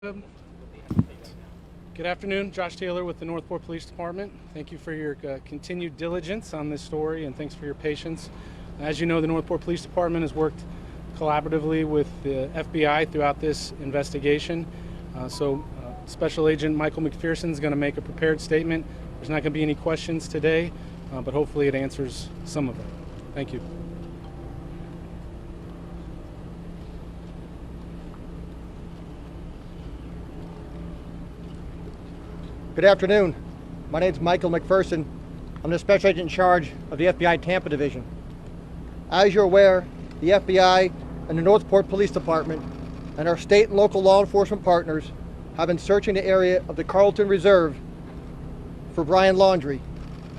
Good afternoon, Josh Taylor with the Northport Police Department. Thank you for your continued diligence on this story, and thanks for your patience. As you know, the Northport Police Department has worked collaboratively with the FBI throughout this investigation. Special Agent Michael McPherson is going to make a prepared statement. There's not going to be any questions today, but hopefully it answers some of them. Thank you. Good afternoon. My name is Michael McPherson. I'm the Special Agent in charge of the FBI Tampa Division. As you're aware, the FBI and the Northport Police Department and our state and local law enforcement partners have been searching the area of the Carlton Reserve for Brian Laundrie,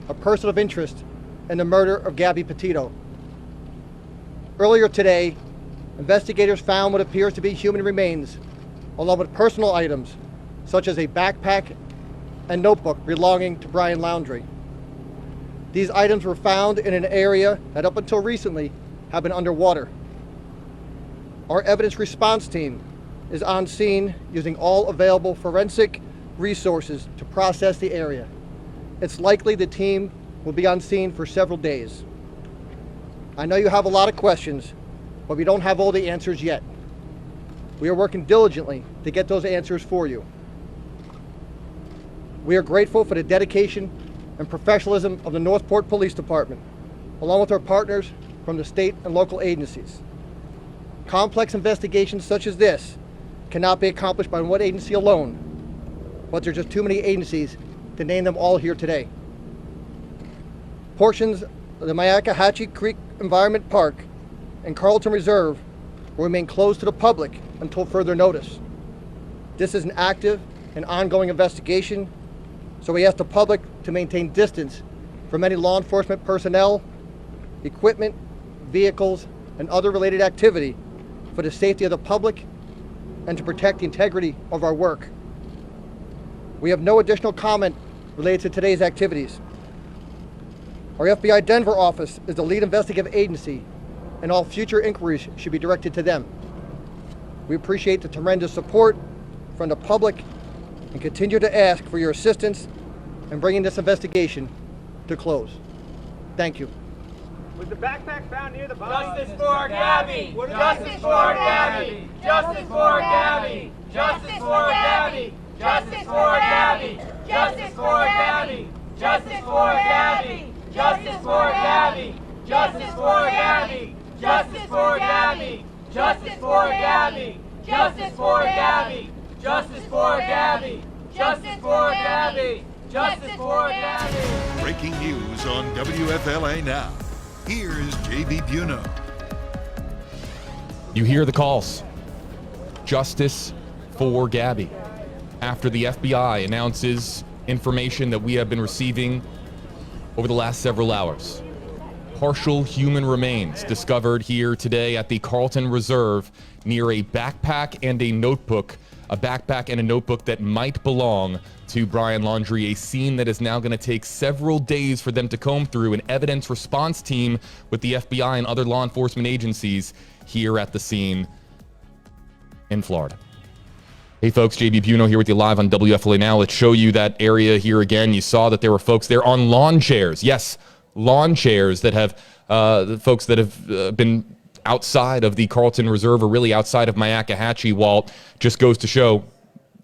a person of interest in the murder of Gabby Petito. Earlier today, investigators found what appears to be human remains, along with personal items such as a backpack and notebook belonging to Brian Laundrie. These items were found in an area that up until recently had been underwater. Our evidence response team is on scene using all available forensic resources to process the area. It's likely the team will be on scene for several days. I know you have a lot of questions, but we don't have all the answers yet. We are working diligently to get those answers for you. We are grateful for the dedication and professionalism of the Northport Police Department, along with our partners from the state and local agencies. Complex investigations such as this cannot be accomplished by one agency alone, but there are just too many agencies to name them all here today. Portions of the Myakkahatchee Creek Environment Park and Carlton Reserve will remain closed to the public until further notice. This is an active and ongoing investigation, so we ask the public to maintain distance from any law enforcement personnel, equipment, vehicles, and other related activity for the safety of the public and to protect the integrity of our work. We have no additional comment related to today's activities. Our FBI Denver office is the lead investigative agency, and all future inquiries should be directed to them. We appreciate the tremendous support from the public and continue to ask for your assistance in bringing this investigation to close. Thank you. Was the backpack found near the body? Justice for Gabby! Justice for Gabby! Justice for Gabby! Justice for Gabby! Justice for Gabby! Justice for Gabby! Justice for Gabby! Justice for Gabby! Justice for Gabby! Justice for Gabby! Justice for Gabby! Justice for Gabby! Justice for Gabby! Justice for Gabby! Justice for Gabby! Breaking news on WFLA now. Here's JB Biunno. You hear the calls. Justice for Gabby. After the FBI announces information that we have been receiving over the last several hours. Partial human remains discovered here today at the Carlton Reserve near a backpack and a notebook. A backpack and a notebook that might belong to Brian Laundrie, a scene that is now going to take several days for them to comb through. An evidence response team with the FBI and other law enforcement agencies here at the scene in Florida. Hey folks, JB Biunno here with you live on WFLA Now. Let's show you that area here again. You saw that there were folks there on lawn chairs. Yes, lawn chairs that have, the folks that have been outside of the Carlton Reserve, or really outside of Myakkahatchee, Walt, just goes to show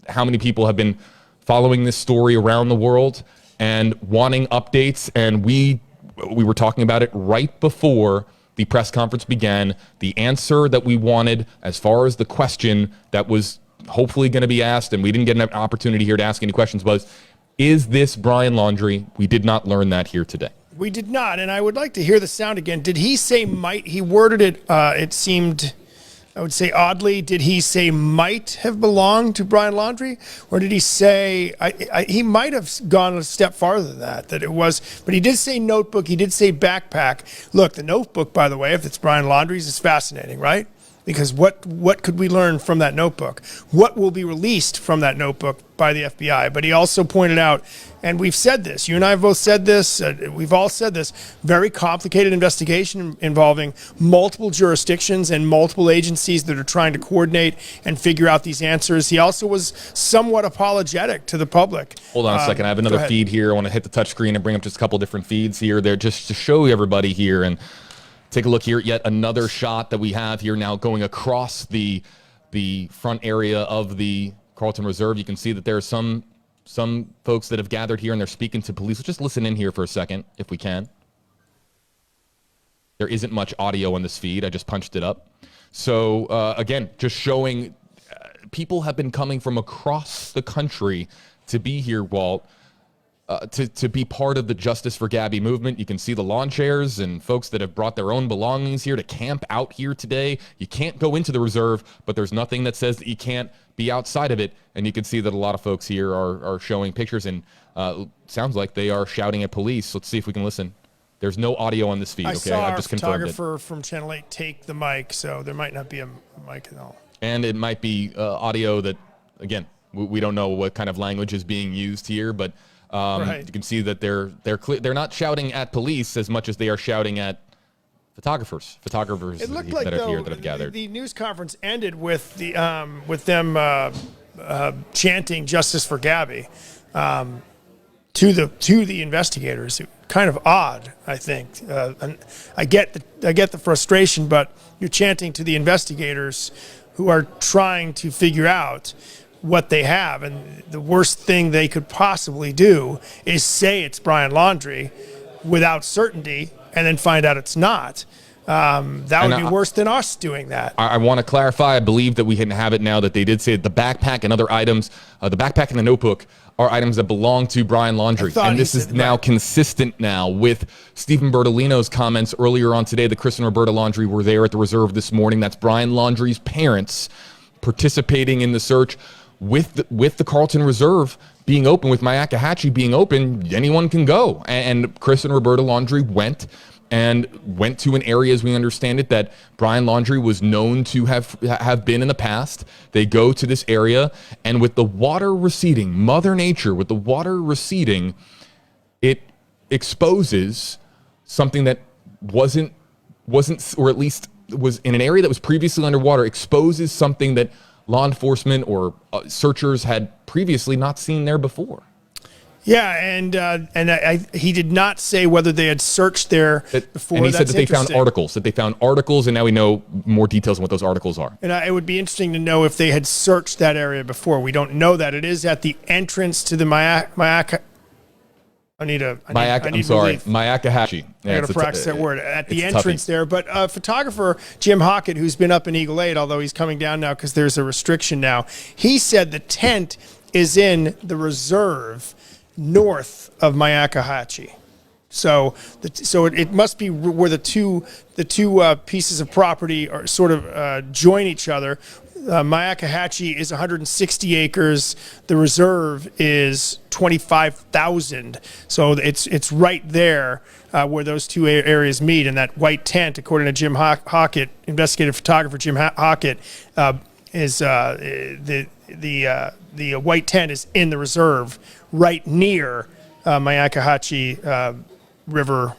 how many people have been following this story around the world and wanting updates. And we were talking about it right before the press conference began. The answer that we wanted as far as the question that was hopefully going to be asked, and we didn't get an opportunity here to ask any questions, was, is this Brian Laundrie? We did not learn that here today. We did not, and I would like to hear the sound again. Did he say might? He worded it, it seemed, I would say oddly, did he say might have belonged to Brian Laundrie? Or did he say, he might have gone a step farther than that it was, but he did say notebook, he did say backpack. Look, the notebook, by the way, if it's Brian Laundrie's, is fascinating, right? Because what could we learn from that notebook? What will be released from that notebook by the FBI? But he also pointed out, and we've said this, you and I have both said this, we've all said this, very complicated investigation involving multiple jurisdictions and multiple agencies that are trying to coordinate and figure out these answers. He also was somewhat apologetic to the public. Hold on a second. I have another feed here. I want to hit the touch screen and bring up just a couple different feeds here. There just to show everybody here and take a look here at yet another shot that we have here now going across the front area of the Carlton Reserve. You can see that there are some folks that have gathered here and they're speaking to police. Let's just listen in here for a second, if we can. There isn't much audio on this feed. I just punched it up. So, again, just showing people have been coming from across the country to be here, Walt, to be part of the Justice for Gabby movement. You can see the lawn chairs and folks that have brought their own belongings here to camp out here today. You can't go into the reserve, but there's nothing that says that you can't be outside of it. And you can see that a lot of folks here are showing pictures and sounds like they are shouting at police. Let's see if we can listen. There's no audio on this feed, okay? I've just confirmed it. I saw our photographer from Channel 8 take the mic, so there might not be a mic at all. And it might be audio that, again, we don't know what kind of language is being used here, but right. You can see that they're not shouting at police as much as they are shouting at photographers it looked like, that are though, here that have gathered. The news conference ended with them chanting "Justice for Gabby" to the investigators. Kind of odd, I think. And I get the frustration, but you're chanting to the investigators who are trying to figure out what they have, and the worst thing they could possibly do is say it's Brian Laundrie without certainty and then find out it's not. That would be worse than us doing that. I want to clarify, I believe that we can have it now that they did say the backpack and other items, the backpack and the notebook are items that belong to Brian Laundrie. And this is now consistent now with Stephen Bertolino's comments earlier on today that Chris and Roberta Laundrie were there at the reserve this morning. That's Brian Laundrie's parents participating in the search. With the Carlton Reserve being open, with Myakkahatchee being open, anyone can go. And Chris and Roberta Laundrie went to an area, as we understand it, that Brian Laundrie was known to have been in the past. They go to this area, and with the water receding, Mother Nature, with the water receding, it exposes something that wasn't, or at least was in an area that was previously underwater, exposes something that law enforcement or searchers had previously not seen there before. Yeah, and he did not say whether they had searched there before. And he said that they found articles, and now we know more details on what those articles are. And it would be interesting to know if they had searched that area before. We don't know that. It is at the entrance to the Myakkahatchee. Myakkahatchee. I got to practice that word. At the entrance there. But photographer Jim Hockett, who's been up in Eagle 8, although he's coming down now because there's a restriction now, he said the tent is in the reserve north of Myakkahatchee. So it must be where the two pieces of property are sort of join each other. Myakkahatchee is 160 acres. The reserve is 25,000. So it's right there where those two areas meet. And that white tent, according to Jim Hockett, investigative photographer Jim Hockett, is the white tent is in the reserve right near Myakkahatchee River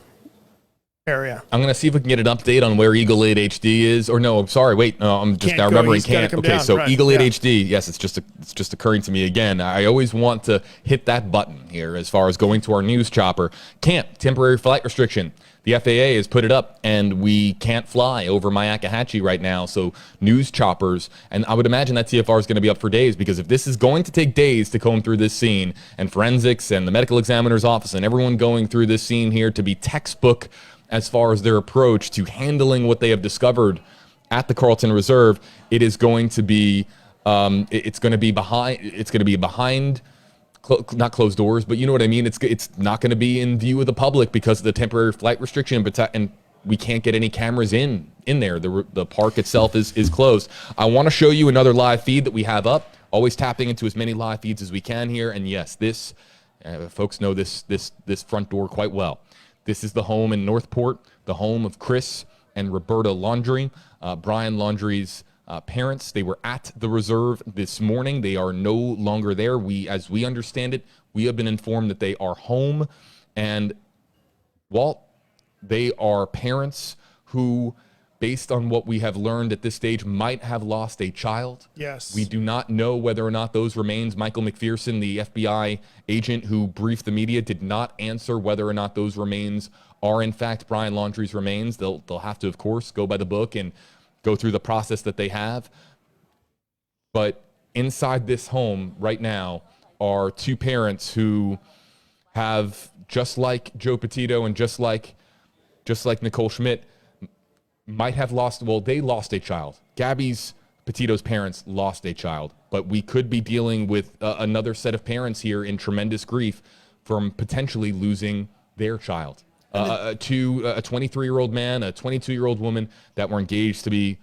area. I'm going to see if we can get an update on where Eagle 8 HD is. Or no, I'm sorry. Wait, no, I'm just now remembering. Can't. Okay, down, so right, Eagle 8 HD. Yes, it's just occurring to me again. I always want to hit that button here as far as going to our news chopper. Can't. Temporary flight restriction. The FAA has put it up, and we can't fly over Myakkahatchee right now. So news choppers, and I would imagine that TFR is going to be up for days, because if this is going to take days to comb through this scene, and forensics and the medical examiner's office and everyone going through this scene here to be textbook as far as their approach to handling what they have discovered at the Carlton Reserve, it is going to be it's going to be behind not closed doors, but you know what I mean. It's not going to be in view of the public because of the temporary flight restriction, and we can't get any cameras in there. The park itself is closed. I want to show you another live feed that we have up. Always tapping into as many live feeds as we can here. And yes, this folks know this front door quite well. This is the home in Northport, the home of Chris and Roberta Laundrie, Brian Laundrie's parents. They were at the reserve this morning. They are no longer there. As we understand it, we have been informed that they are home. And Walt, they are parents who, based on what we have learned at this stage, might have lost a child. Yes. We do not know whether or not those remains, Michael McPherson, the FBI agent who briefed the media, did not answer whether or not those remains are in fact Brian Laundrie's remains. They'll have to, of course, go by the book and go through the process that they have. But inside this home right now are two parents who have, just like Joe Petito and just like Nicole Schmidt, might have lost, well, they lost a child. Gabby's, Petito's parents lost a child, but we could be dealing with another set of parents here in tremendous grief from potentially losing their child. To a 23-year-old man, a 22-year-old woman that were engaged to be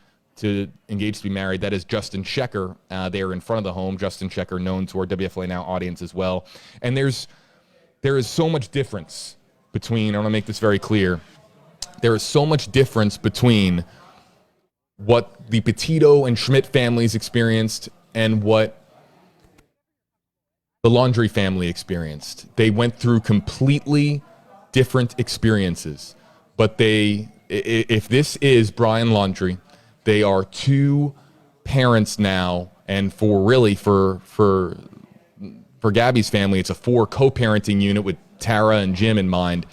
married. That is Justin Shecker there in front of the home. Justin Shecker, known to our WFLA Now audience as well. And there is so much difference between, I want to make this very clear, there is so much difference between what the Petito and Schmidt families experienced and what the Laundrie family experienced. They went through completely different experiences, but if this is Brian Laundrie, they are two parents now, and for Gabby's family, it's a 4 co-parenting unit with Tara and Jim in mind.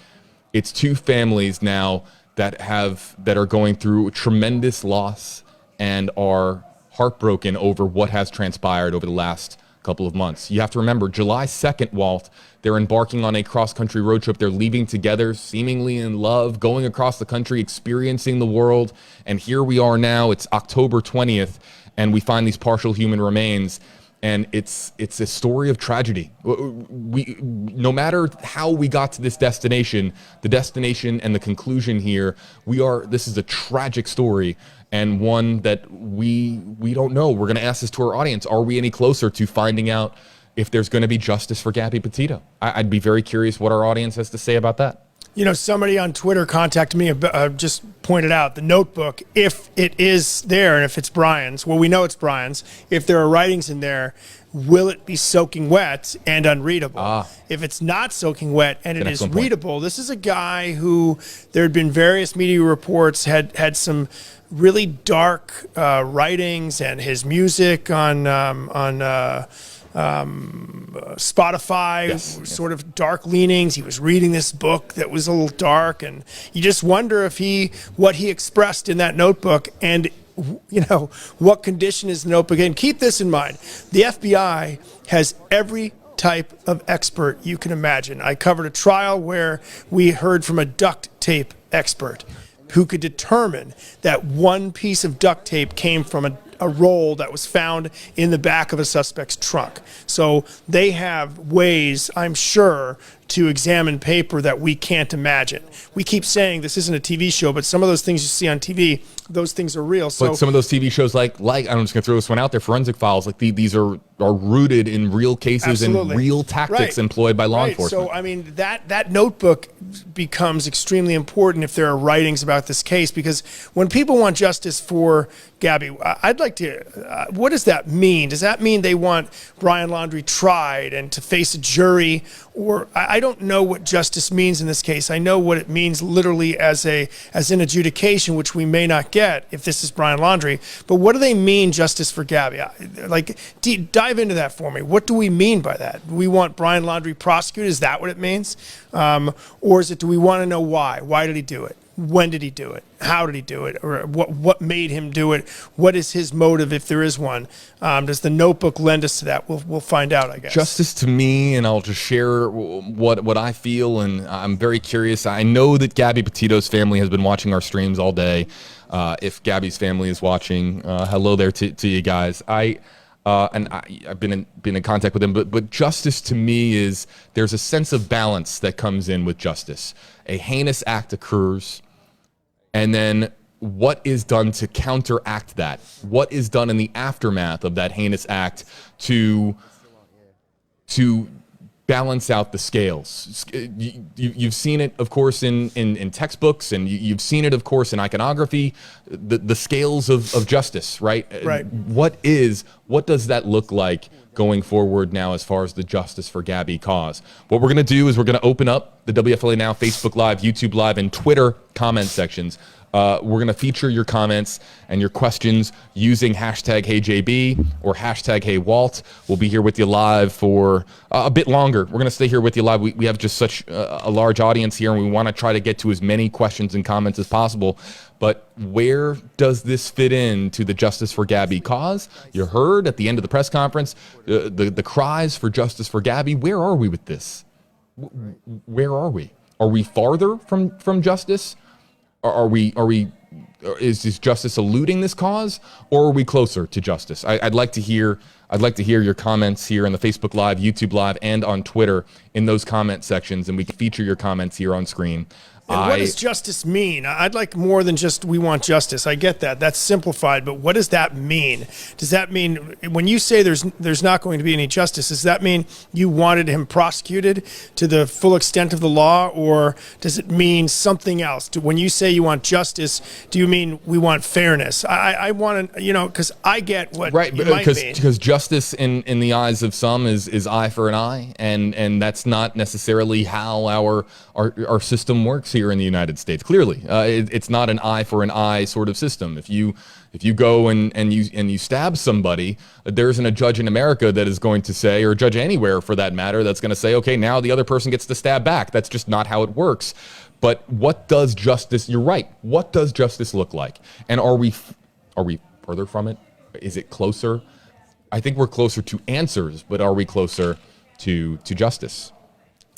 It's two families now that are going through tremendous loss and are heartbroken over what has transpired over the last couple of months. You have to remember, July 2nd, Walt, they're embarking on a cross-country road trip. They're leaving together, seemingly in love, going across the country, experiencing the world. And here we are now, it's October 20th, and we find these partial human remains. And it's a story of tragedy. No matter how we got to this destination, the destination and the conclusion here, this is a tragic story, and one that we don't know. We're going to ask this to our audience. Are we any closer to finding out if there's going to be justice for Gabby Petito? I'd be very curious what our audience has to say about that. You know, somebody on Twitter contacted me, just pointed out the notebook, if it is there and if it's Brian's, well, we know it's Brian's, if there are writings in there, will it be soaking wet and unreadable? If it's not soaking wet and it is readable, this is a guy who, there had been various media reports, had some really dark writings, and his music on Spotify, sort of dark leanings. He was reading this book that was a little dark, and you just wonder if what he expressed in that notebook, and what condition is the notebook in. Keep this in mind. The FBI has every type of expert you can imagine. I covered a trial where we heard from a duct tape expert who could determine that one piece of duct tape came from a roll that was found in the back of a suspect's trunk. So they have ways, I'm sure, to examine paper that we can't imagine. We keep saying this isn't a TV show, but some of those things you see on TV, those things are real. So, but some of those TV shows, like I'm just going to throw this one out there, Forensic Files, like these are rooted in real cases and real tactics employed by law enforcement. So, I mean, that notebook becomes extremely important if there are writings about this case, because when people want justice for Gabby, I'd like to, what does that mean? Does that mean they want Brian Laundrie tried and to face a jury? Or I don't know what justice means in this case. I know what it means literally as an adjudication, which we may not get if this is Brian Laundrie. But what do they mean, justice for Gabby? Like, dive into that for me. What do we mean by that? Do we want Brian Laundrie prosecuted? Is that what it means? Or is it, do we want to know why? Why did he do it? When did he do it? How did he do it? Or what made him do it? What is his motive, if there is one? Does the notebook lend us to that? We'll find out, I guess. Justice to me, and I'll just share what I feel, and I'm very curious. I know that Gabby Petito's family has been watching our streams all day. If Gabby's family is watching, hello there to you guys. I've been in contact with them, but justice to me is, there's a sense of balance that comes in with justice. A heinous act occurs, and then what is done to counteract that? What is done in the aftermath of that heinous act to balance out the scales. You've seen it, of course, in textbooks, and you've seen it, of course, in iconography, the scales of justice, right? Right. What does that look like going forward now as far as the Justice for Gabby cause? What we're going to do is we're going to open up the WFLA Now Facebook Live, YouTube Live, and Twitter comment sections. We're going to feature your comments and your questions using hashtag HeyJB or hashtag HeyWalt. We'll be here with you live for a bit longer. We're going to stay here with you live. We have just such a large audience here, and we want to try to get to as many questions and comments as possible. But where does this fit into the Justice for Gabby cause? You heard at the end of the press conference the cries for Justice for Gabby. Where are we with this? Where are we? Are we farther from justice? Is justice eluding this cause, or are we closer to justice? I'd like to hear your comments here on the Facebook Live, YouTube Live, and on Twitter in those comment sections, and we can feature your comments here on screen. And what does justice mean? I'd like more than just we want justice. I get that. That's simplified, but what does that mean? Does that mean when you say there's not going to be any justice, does that mean you wanted him prosecuted to the full extent of the law, or does it mean something else? When you say you want justice, do you mean we want fairness? I want to, because I get what you might mean. Because justice in the eyes of some is eye for an eye, and that's not necessarily how our system works here in the United States. Clearly, it's not an eye for an eye sort of system. If you go and you stab somebody, there isn't a judge in America that is going to say, or a judge anywhere for that matter, that's going to say, okay, now the other person gets to stab back. That's just not how it works. But what does justice? You're right. What does justice look like? And are we further from it? Is it closer? I think we're closer to answers, but are we closer to justice?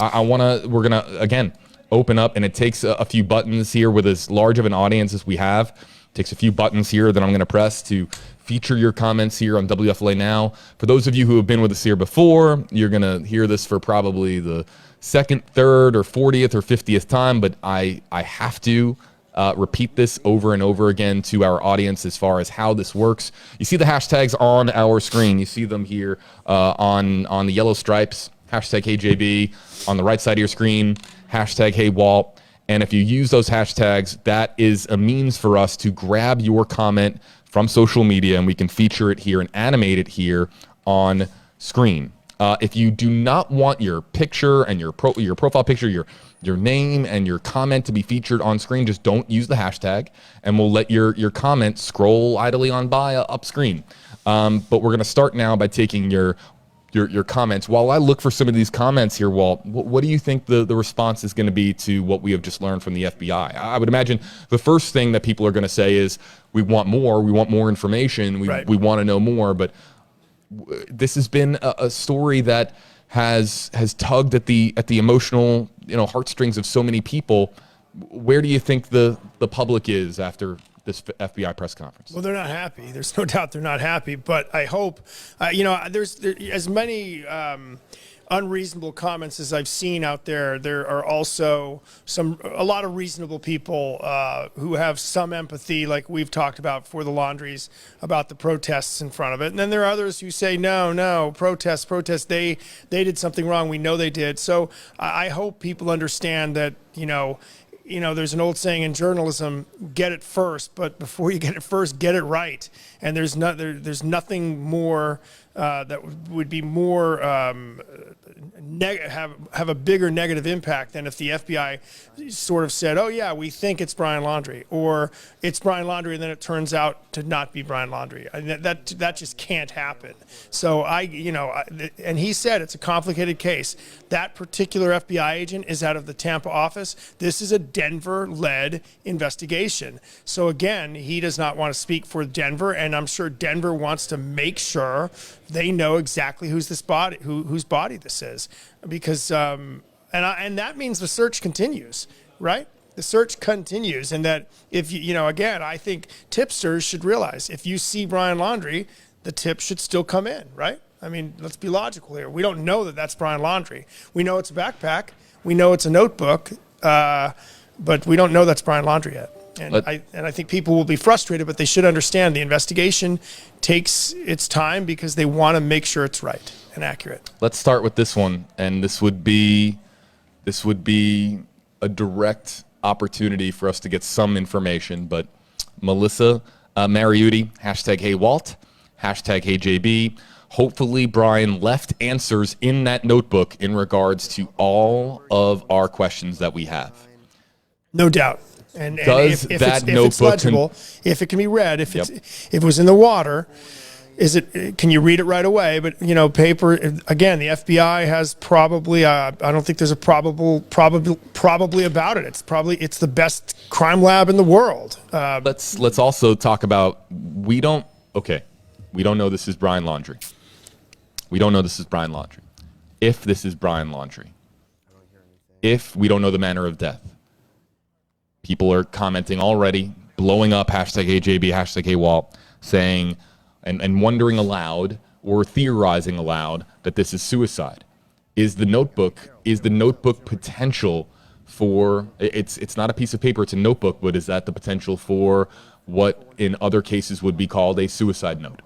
We're gonna again open up, and it takes a few buttons here with as large of an audience as we have. It takes a few buttons here that I'm going to press to feature your comments here on WFLA Now. For those of you who have been with us here before, you're going to hear this for probably the second, third, or 40th or 50th time, but I have to repeat this over and over again to our audience as far as how this works. You see the hashtags on our screen. You see them here on the yellow stripes, hashtag HeyJB, on the right side of your screen, hashtag HeyWalt. And if you use those hashtags, that is a means for us to grab your comment from social media, and we can feature it here and animate it here on screen. If you do not want your picture and your profile picture, your name and your comment to be featured on screen, just don't use the hashtag, and we'll let your comment scroll idly on by up screen. But we're going to start now by taking your comments. While I look for some of these comments here, Walt, what do you think the response is going to be to what we have just learned from the FBI? I would imagine the first thing that people are going to say is, we want more information, we want to know more. But this has been a story that has tugged at the emotional heartstrings of so many people. Where do you think the public is after this FBI press conference? Well, they're not happy. There's no doubt they're not happy. But I hope, there's as many unreasonable comments as I've seen out there. There are also a lot of reasonable people who have some empathy, like we've talked about for the laundries, about the protests in front of it. And then there are others who say, no, protests. They did something wrong. We know they did. So I hope people understand that, there's an old saying in journalism, get it first, but before you get it first, get it right. And there's nothing more that would be more have a bigger negative impact than if the FBI sort of said, oh yeah, we think it's Brian Laundrie, or it's Brian Laundrie, and then it turns out to not be Brian Laundrie. That just can't happen. So and he said it's a complicated case. That particular FBI agent is out of the Tampa office. This is a Denver-led investigation. So again, he does not want to speak for Denver, and I'm sure Denver wants to make sure they know exactly whose body this is, because and that means the search continues, right? The search continues, and that if again, I think tipsters should realize if you see Brian Laundrie, the tip should still come in, right? I mean, let's be logical here. We don't know that that's Brian Laundrie. We know it's a backpack. We know it's a notebook, but we don't know that's Brian Laundrie yet. And I think people will be frustrated, but they should understand the investigation takes its time because they want to make sure it's right and accurate. Let's start with this one, and this would be a direct opportunity for us to get some information. But Melissa Mariuti, hashtag Hey Walt, hashtag Hey JB. Hopefully Brian left answers in that notebook in regards to all of our questions that we have. No doubt. And Does if that it's notebook legible, if it can be read, if it was in the water, can you read it right away? But paper, again, the FBI has probably I don't think there's a probably about it. It's the best crime lab in the world. Let's also talk about we don't know this is Brian Laundrie. We don't know this is Brian Laundrie. If this is Brian Laundrie, if we don't know the manner of death. People are commenting already, blowing up hashtag AJB, hashtag AWalt, saying and wondering aloud or theorizing aloud that this is suicide. Is the notebook potential for it's not a piece of paper, it's a notebook, but is that the potential for what in other cases would be called a suicide note?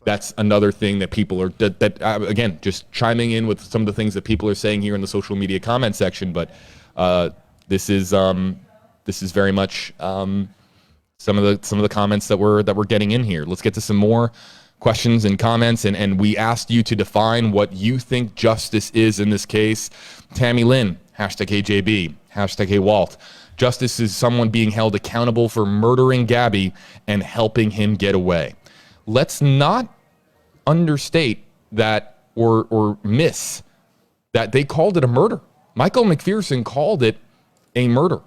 That's another thing that people are again, just chiming in with some of the things that people are saying here in the social media comment section, but this is very much some of the comments that we're getting in here. Let's get to some more questions and comments, and we asked you to define what you think justice is in this case. Tammy Lynn, hashtag AJB, hashtag AWalt. Justice is someone being held accountable for murdering Gabby and helping him get away. Let's not understate that or miss that they called it a murder. Michael McPherson called it a murder.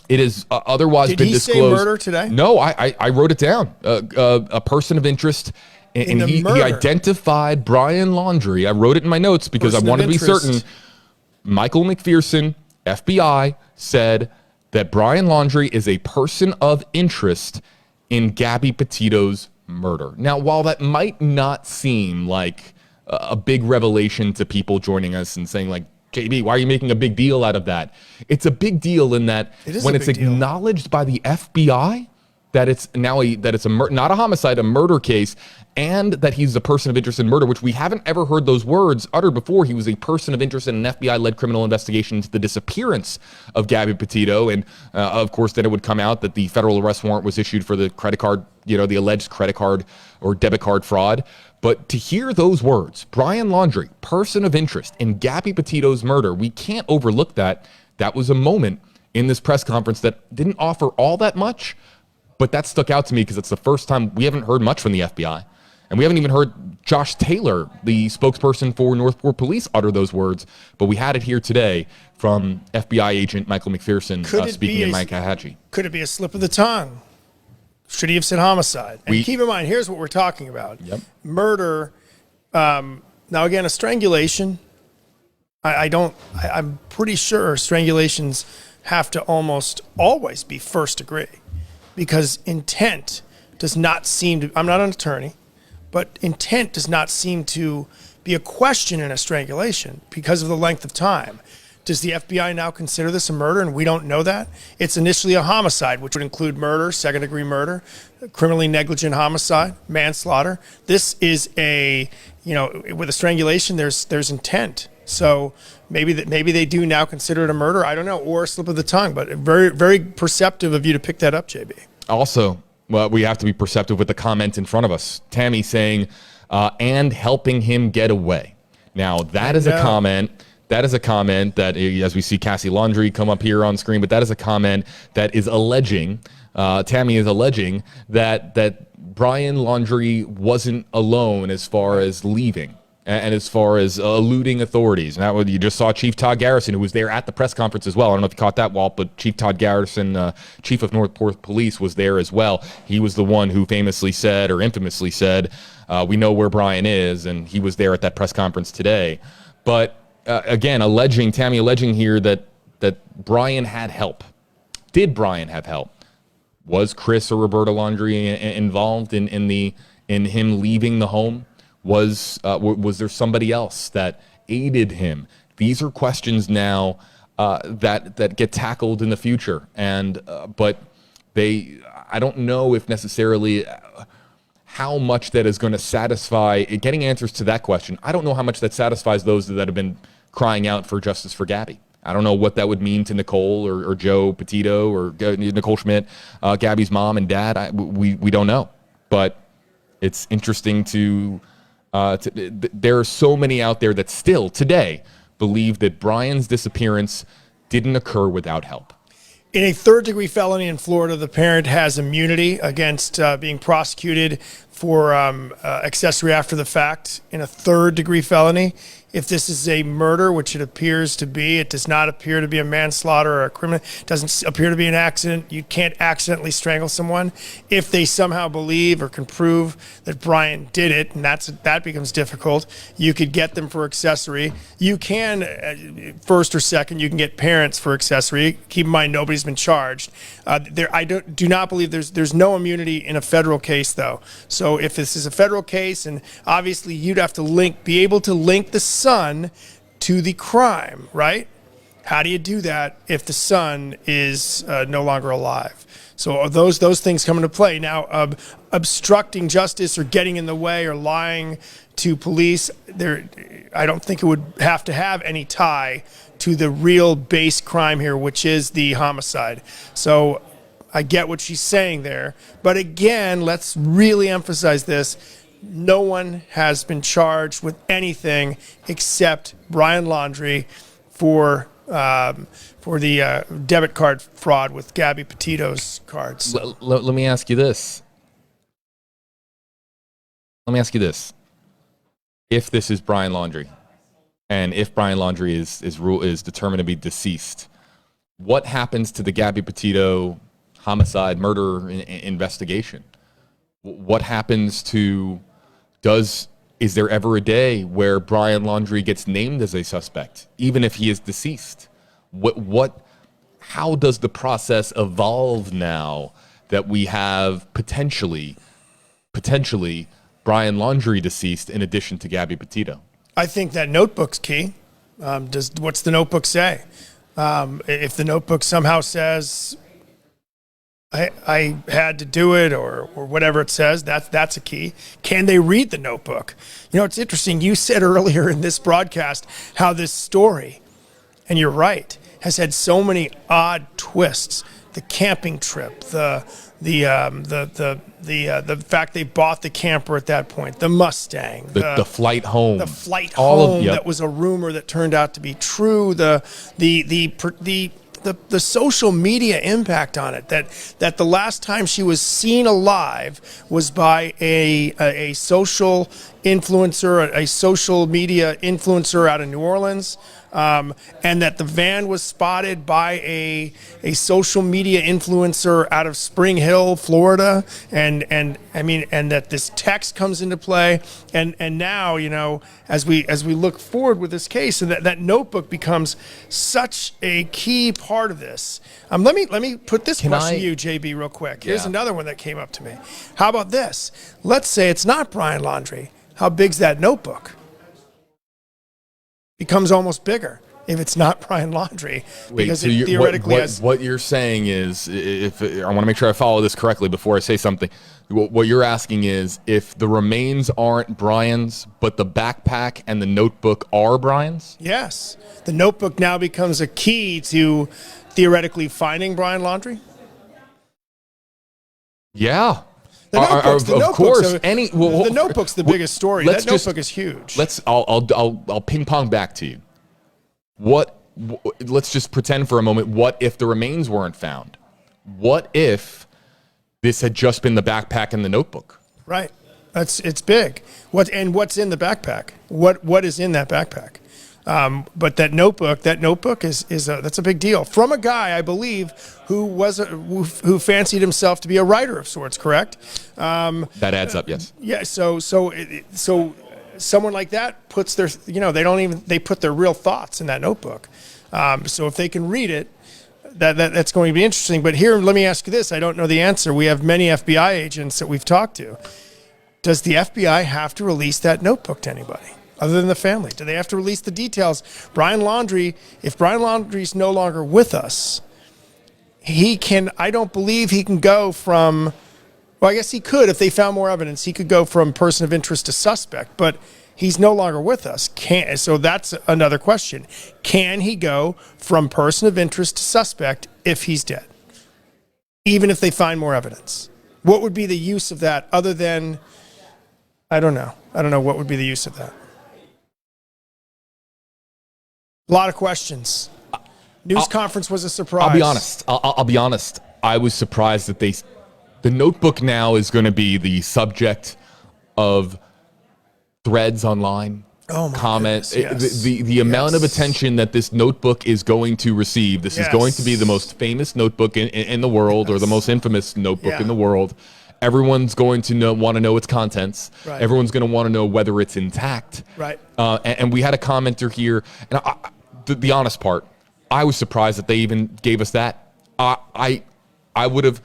It has otherwise been disclosed. Did he say murder today? No, I wrote it down. A person of interest, and he identified Brian Laundrie. I wrote it in my notes because I wanted to be certain. Michael McPherson, FBI, said that Brian Laundrie is a person of interest in Gabby Petito's murder. Now, while that might not seem like a big revelation to people joining us and saying like, JB, why are you making a big deal out of that? It's a big deal in that when it's acknowledged by the FBI that it's now not a homicide, a murder case, and that he's a person of interest in murder, which we haven't ever heard those words uttered before. He was a person of interest in an FBI-led criminal investigation into the disappearance of Gabby Petito, and of course, then it would come out that the federal arrest warrant was issued for the credit card, the alleged credit card or debit card fraud. But to hear those words, Brian Laundrie, person of interest in Gabby Petito's murder, we can't overlook that. That was a moment in this press conference that didn't offer all that much, but that stuck out to me because it's the first time we haven't heard much from the FBI. And we haven't even heard Josh Taylor, the spokesperson for Northport Police, utter those words. But we had it here today from FBI agent Michael McPherson speaking in Mike Haji. Could it be a slip of the tongue? Should he have said homicide? And keep in mind, here's what we're talking about. Yep. Murder. Now, again, a strangulation. I'm pretty sure strangulations have to almost always be first degree because intent does not seem to, I'm not an attorney, but intent does not seem to be a question in a strangulation because of the length of time. Does the FBI now consider this a murder and we don't know that? It's initially a homicide, which would include murder, second-degree murder, criminally negligent homicide, manslaughter. This is with a strangulation, there's intent. So maybe they do now consider it a murder. I don't know, or a slip of the tongue, but very, very perceptive of you to pick that up, JB. Also, well, we have to be perceptive with the comment in front of us. Tammy saying, and helping him get away. Now, that is a comment. That is a comment that, as we see Cassie Laundrie come up here on screen, but that is a comment that is alleging, Tammy is alleging that Brian Laundrie wasn't alone as far as leaving and as far as eluding authorities. And that was, you just saw Chief Todd Garrison, who was there at the press conference as well. I don't know if you caught that, Walt, but Chief Todd Garrison, Chief of Northport Police, was there as well. He was the one who famously said, or infamously said, we know where Brian is, and he was there at that press conference today. But again, Tammy alleging here that Brian had help. Did Brian have help? Was Chris or Roberta Laundrie involved in him leaving the home? Was there somebody else that aided him? These are questions now that get tackled in the future. And but I don't know if necessarily how much that is going to satisfy, getting answers to that question. I don't know how much that satisfies those that have been crying out for justice for Gabby. I don't know what that would mean to Nicole or Joe Petito or Nicole Schmidt, Gabby's mom and dad. We don't know. But it's interesting there are so many out there that still today believe that Brian's disappearance didn't occur without help. In a third-degree felony in Florida, the parent has immunity against being prosecuted for accessory after the fact in a third-degree felony. If this is a murder, which it appears to be, it does not appear to be a manslaughter or a criminal. It doesn't appear to be an accident. You can't accidentally strangle someone. If they somehow believe or can prove that Brian did it, and that becomes difficult, you could get them for accessory. You can, first or second, you can get parents for accessory. Keep in mind, nobody's been charged. I do not believe there's no immunity in a federal case, though. So if this is a federal case, and obviously you'd have to be able to link the son to the crime, right? How do you do that if the son is no longer alive? So those things come into play. Now, obstructing justice or getting in the way or lying to police, I don't think it would have to have any tie to the real base crime here, which is the homicide. So I get what she's saying there. But again, let's really emphasize this. No one has been charged with anything except Brian Laundrie for the debit card fraud with Gabby Petito's cards. Let me ask you this. If this is Brian Laundrie, and if Brian Laundrie is determined to be deceased, what happens to the Gabby Petito homicide murder investigation? What happens to is there ever a day where Brian Laundrie gets named as a suspect, even if he is deceased? How does the process evolve now that we have potentially Brian Laundrie deceased in addition to Gabby Petito? I think that notebook's key. What's the notebook say? If the notebook somehow says I had to do it or whatever it says, that's a key. Can they read the notebook? You know, it's interesting. You said earlier in this broadcast how this story, and you're right, has had so many odd twists. The camping trip, the fact they bought the camper at that point, the Mustang, the flight home, that was a rumor that turned out to be true. The social media impact on it, that the last time she was seen alive was by a social influencer, a social media influencer out of New Orleans, and that the van was spotted by a social media influencer out of Spring Hill, Florida, and that this text comes into play, and now, you know, as we look forward with this case, and that notebook becomes such a key part of this. Let me put this question to you, JB, real quick. Here's another one that came up to me. How about this? Let's say it's not Brian Laundrie. How big's that notebook? Becomes almost bigger if it's not Brian Laundrie, because so it theoretically has. What you're saying is, if I want to make sure I follow this correctly before I say something, what you're asking is if the remains aren't Brian's, but the backpack and the notebook are Brian's? Yes, the notebook now becomes a key to theoretically finding Brian Laundrie. The notebook's the biggest story. That notebook is huge. I'll ping pong back to you. Let's just pretend for a moment. What if the remains weren't found? What if this had just been the backpack and the notebook? Right. It's big. What's in the backpack? What is in that backpack? But that notebook is that's a big deal from a guy, I believe, who fancied himself to be a writer of sorts. Correct? That adds up. Yes. Yeah. So someone like that puts their, they put their real thoughts in that notebook. So if they can read it, that's going to be interesting. But here, let me ask you this. I don't know the answer. We have many FBI agents that we've talked to. Does the FBI have to release that notebook to anybody other than the family? Do they have to release the details? Brian Laundrie, if Brian Laundrie's no longer with us, I don't believe he can go from, well, I guess he could if they found more evidence. He could go from person of interest to suspect, but he's no longer with us. So that's another question. Can he go from person of interest to suspect if he's dead? Even if they find more evidence? What would be the use of that other than, I don't know. I don't know what would be the use of that. A lot of questions. News conference was a surprise. I'll be honest. I'll be honest. I was surprised that the notebook now is going to be the subject of threads online, comments. Yes. The amount of attention that this notebook is going to receive. This is going to be the most famous notebook in the world, or the most infamous notebook in the world. Everyone's going to want to know its contents. Right. Everyone's going to want to know whether it's intact. Right. And we had a commenter here, and the honest part, I was surprised that they even gave us that. I would have.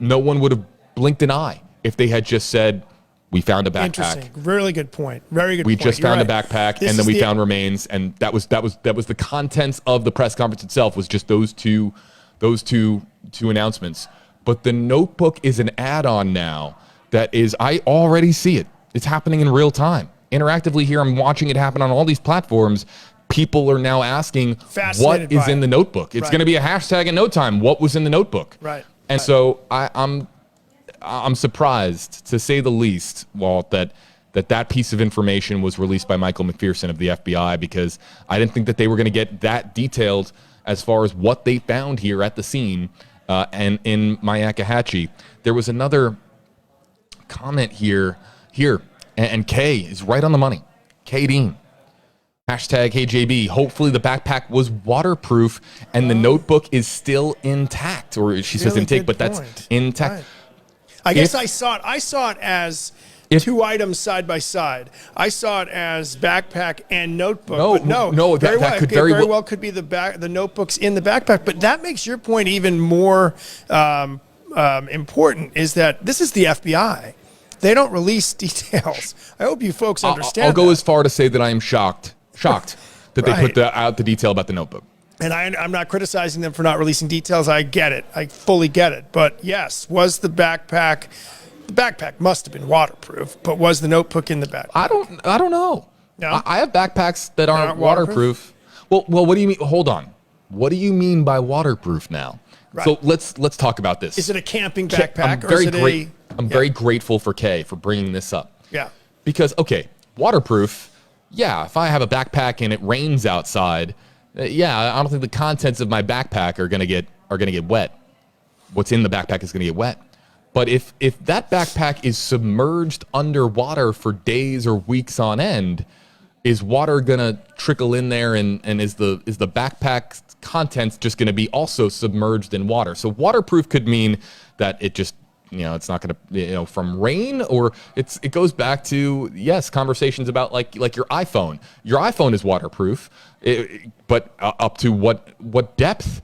No one would have blinked an eye if they had just said, "We found a backpack." Interesting. Really good point. Very good point. We just found a right. backpack, This and then is we found remains, and that was the contents of the press conference itself. Was just those two announcements. But the notebook is an add-on now. That is, I already see it. It's happening in real time, interactively here. I'm watching it happen on all these platforms. People are now asking, what is in the notebook? It's going to be a hashtag in no time. What was in the notebook? Right. And so I'm surprised, to say the least, Walt, that piece of information was released by Michael McPherson of the FBI, because I didn't think that they were going to get that detailed as far as what they found here at the scene and in Myakkahatchee. There was another comment here, and Kay is right on the money. Kay Dean. Hashtag HeyJB. Hopefully the backpack was waterproof and the notebook is still intact. Or she says intake, but that's intact. Right. I guess I saw it as two items side by side. I saw it as backpack and notebook. That could very well could be the notebooks in the backpack. But that makes your point even more important. Is that this is the FBI? They don't release details. I hope you folks understand. I'll go as far to say that I am shocked that they put out the detail about the notebook. And I'm not criticizing them for not releasing details. I get it. I fully get it. But yes, was the backpack must have been waterproof, but was the notebook in the backpack? I don't know. No? I have backpacks that aren't waterproof. Well, what do you mean? Hold on. What do you mean by waterproof now? Right. So let's talk about this. Is it a camping backpack? I'm very grateful for Kay for bringing this up. Yeah. Because, okay, waterproof, yeah, if I have a backpack and it rains outside, I don't think the contents of my backpack are gonna get wet. What's in the backpack is gonna get wet. But if that backpack is submerged underwater for days or weeks on end, is water gonna trickle in there, and is the backpack contents just gonna be also submerged in water? So waterproof could mean that it just, it's not going to, from rain, or it goes back to, conversations about like your iPhone. Your iPhone is waterproof, but up to what depth?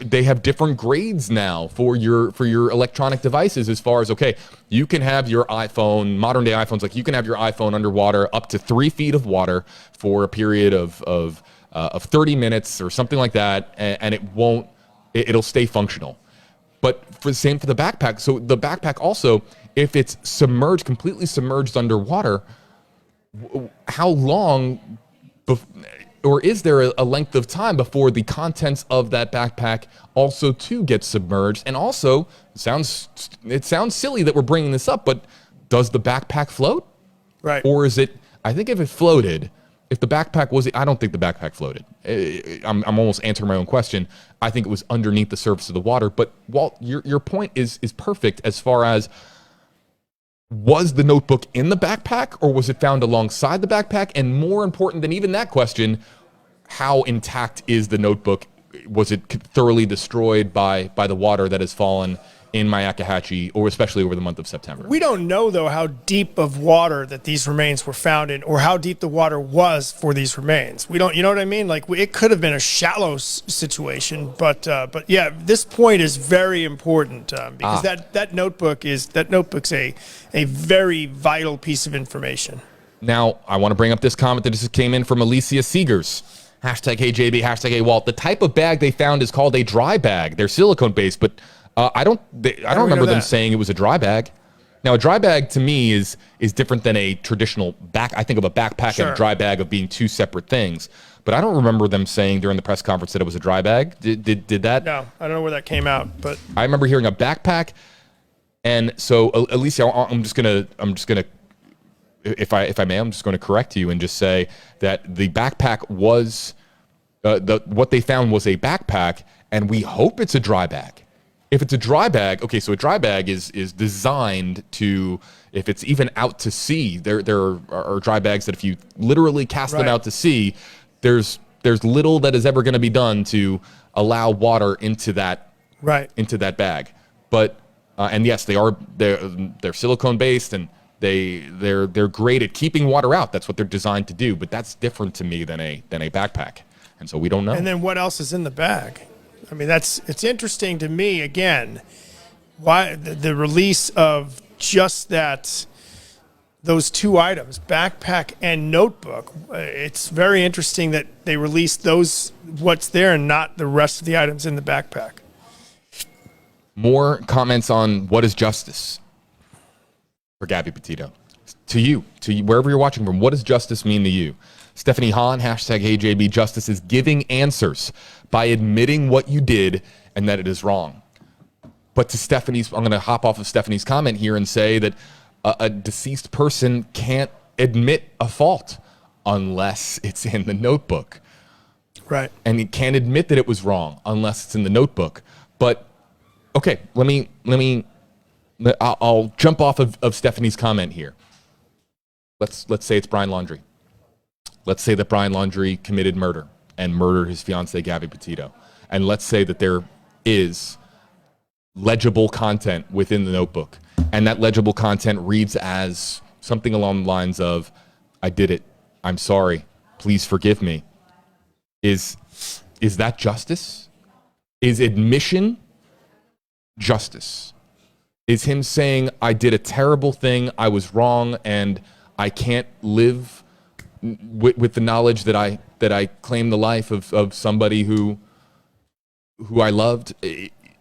They have different grades now for your electronic devices, as far as, okay, you can have your iPhone, modern day iPhones, like you can have your iPhone underwater up to 3 feet of water for a period of 30 minutes or something like that, and it'll stay functional. But same for the backpack. So the backpack also, if it's completely submerged underwater, how long, or is there a length of time before the contents of that backpack also too get submerged? And also, it sounds silly that we're bringing this up, but does the backpack float? Right. Or is it? I think if it floated. If the backpack I don't think the backpack floated. I'm almost answering my own question. I think it was underneath the surface of the water. But Walt, your point is perfect as far as, was the notebook in the backpack, or was it found alongside the backpack? And more important than even that question, how intact is the notebook? Was it thoroughly destroyed by the water that has fallen in Myakkahatchee, or especially over the month of September? We don't know, though, how deep of water that these remains were found in, or how deep the water was for these remains. We don't, you know what I mean? Like, it could have been a shallow situation, but yeah, this point is very important because that notebook's a very vital piece of information. Now, I want to bring up this comment that just came in from Alicia Seegers. Hashtag hey JB, hashtag hey Walt. The type of bag they found is called a dry bag. They're silicone based, but I don't remember them saying it was a dry bag. Now, a dry bag to me is different than a traditional back. I think of a backpack and a dry bag of being two separate things. But I don't remember them saying during the press conference that it was a dry bag. Did that? No, I don't know where that came out, but I remember hearing a backpack. And so, Alicia, I'm just gonna, if I may, I'm just going to correct you and just say that the backpack was what they found was a backpack, and we hope it's a dry bag. If it's a dry bag, okay, so a dry bag is designed to, if it's even out to sea, there are dry bags that if you literally cast them out to sea, there's little that is ever going to be done to allow water into that bag. But and yes, they're silicone based, and they're great at keeping water out. That's what they're designed to do. But that's different to me than a backpack, and so we don't know. And then what else is in the bag? I mean, it's interesting to me, again, why the release of just those two items, backpack and notebook. It's very interesting that they released what's there and not the rest of the items in the backpack. More comments on what is justice for Gabby Petito. To you, wherever you're watching from, what does justice mean to you? Stephanie Hahn, hashtag HeyJB, justice is giving answers by admitting what you did and that it is wrong. But to Stephanie's, I'm going to hop off of Stephanie's comment here and say that a deceased person can't admit a fault unless it's in the notebook. Right. And he can't admit that it was wrong unless it's in the notebook. But, okay, I'll jump off of Stephanie's comment here. Let's say it's Brian Laundrie. Let's say that Brian Laundrie committed murder and murdered his fiancée, Gabby Petito. And let's say that there is legible content within the notebook. And that legible content reads as something along the lines of, I did it. I'm sorry. Please forgive me. Is that justice? Is admission justice? Is him saying, I did a terrible thing, I was wrong, and I can't live with the knowledge that I claimed the life of somebody who I loved?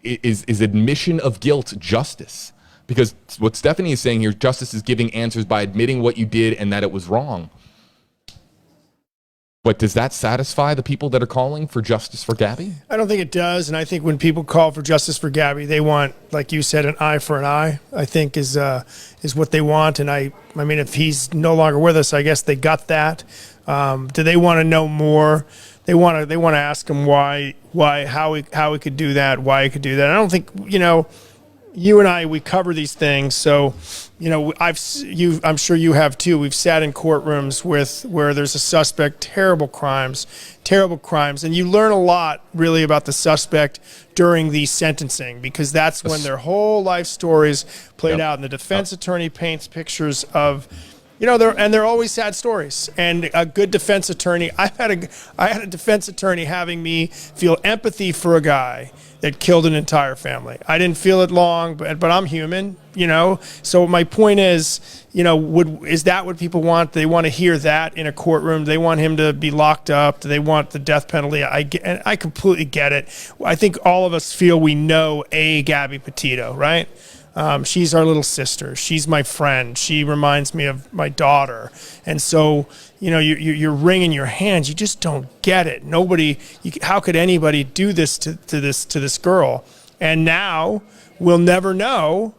Is admission of guilt justice? Because what Stephanie is saying here, justice is giving answers by admitting what you did and that it was wrong. But does that satisfy the people that are calling for justice for Gabby? I don't think it does, and I think when people call for justice for Gabby, they want, like you said, an eye for an eye. I think is what they want, and I mean, if he's no longer with us, I guess they got that. Do they want to know more? They want to ask him how he could do that, why he could do that. I don't think, you and I, we cover these things, so I'm sure you have too. We've sat in courtrooms where there's a suspect, terrible crimes, and you learn a lot really about the suspect during the sentencing, because that's when their whole life stories played out, and the defense attorney paints pictures of, they're always sad stories. And a good defense attorney, I had a defense attorney having me feel empathy for a guy that killed an entire family. I didn't feel it long, but I'm human, So my point is, is that what people want? They want to hear that in a courtroom. They want him to be locked up. They want the death penalty. And I completely get it. I think all of us feel we know Gabby Petito, right? She's our little sister. She's my friend. She reminds me of my daughter. And so, you're wringing your hands. You just don't get it. How could anybody do this to this girl? And now we'll never know.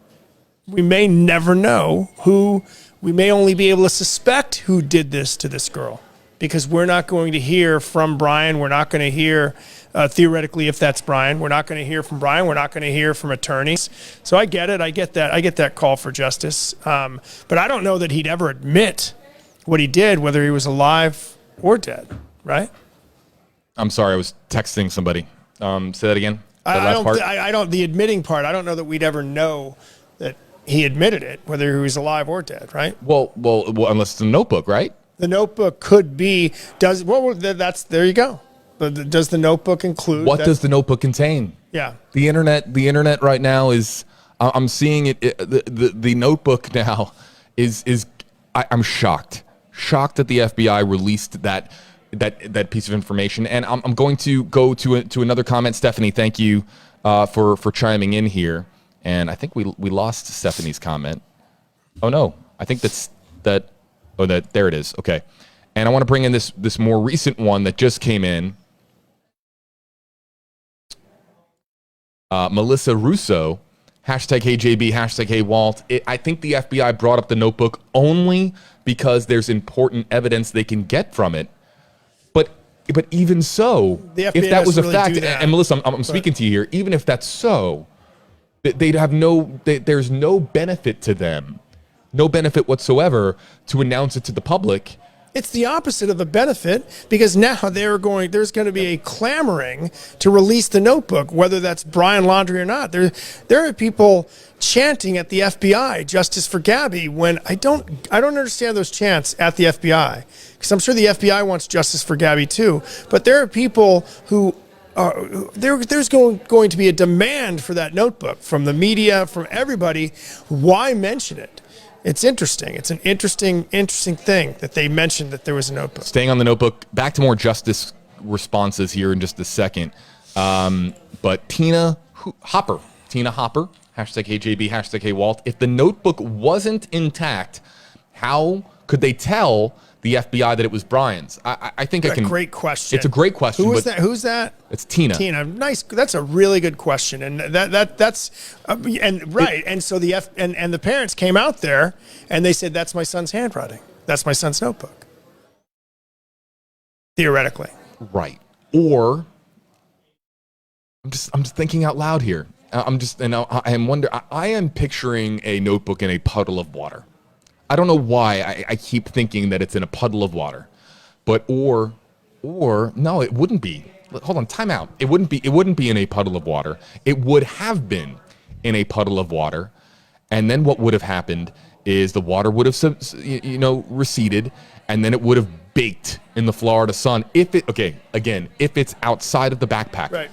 We may never know who. We may only be able to suspect who did this to this girl, because we're not going to hear from Brian. We're not going to hear, theoretically, if that's Brian. We're not going to hear from Brian. We're not going to hear from attorneys. So I get it. I get that. I get that call for justice. But I don't know that he'd ever admit what he did, whether he was alive or dead, right? I'm sorry, I was texting somebody. Say that again. The admitting part, I don't know that we'd ever know that he admitted it, whether he was alive or dead, right? Well, unless it's a notebook, right? The notebook could be, there you go. Does the notebook include? What does the notebook contain? Yeah. The internet right now is, I'm seeing it, the notebook now is I'm shocked that the FBI released that that piece of information. And I'm going to go to another comment. Stephanie, thank you for chiming in here. And I think we lost Stephanie's comment. Oh no, I think there it is. Okay. And I want to bring in this more recent one that just came in. Melissa Russo, #HeyJB, #HeyWalt. I think the FBI brought up the notebook only because there's important evidence they can get from it. But even so, The FBI if that was a doesn't really fact, do that. and Melissa, I'm speaking to you here, even if that's so, they'd have there's no benefit to them, no benefit whatsoever to announce it to the public. It's the opposite of a benefit, because now there's going to be a clamoring to release the notebook, whether that's Brian Laundrie or not. There are people chanting at the FBI, "Justice for Gabby," when I don't understand those chants at the FBI, because I'm sure the FBI wants justice for Gabby too. But there are people who there's going to be a demand for that notebook from the media, from everybody. Why mention it? It's interesting. It's an interesting thing that they mentioned that there was a notebook. Staying on the notebook, back to more justice responses here in just a second. But Tina Hopper, #HeyJB, #HeyWalt. If the notebook wasn't intact, how could they tell the FBI that it was Brian's? I think I can. Great question. It's a great question. Who's that? Who's that? It's Tina. Tina, nice. That's a really good question, and that's right. And so the parents came out there and they said, "That's my son's handwriting. That's my son's notebook." Theoretically, right? Or I'm just thinking out loud here. I am picturing a notebook in a puddle of water. I don't know why I keep thinking that it's in a puddle of water, but or no, it wouldn't be. Hold on, time out. It wouldn't be in a puddle of water. It would have been in a puddle of water, and then what would have happened is the water would have receded, and then it would have baked in the Florida sun. If it's outside of the backpack, right?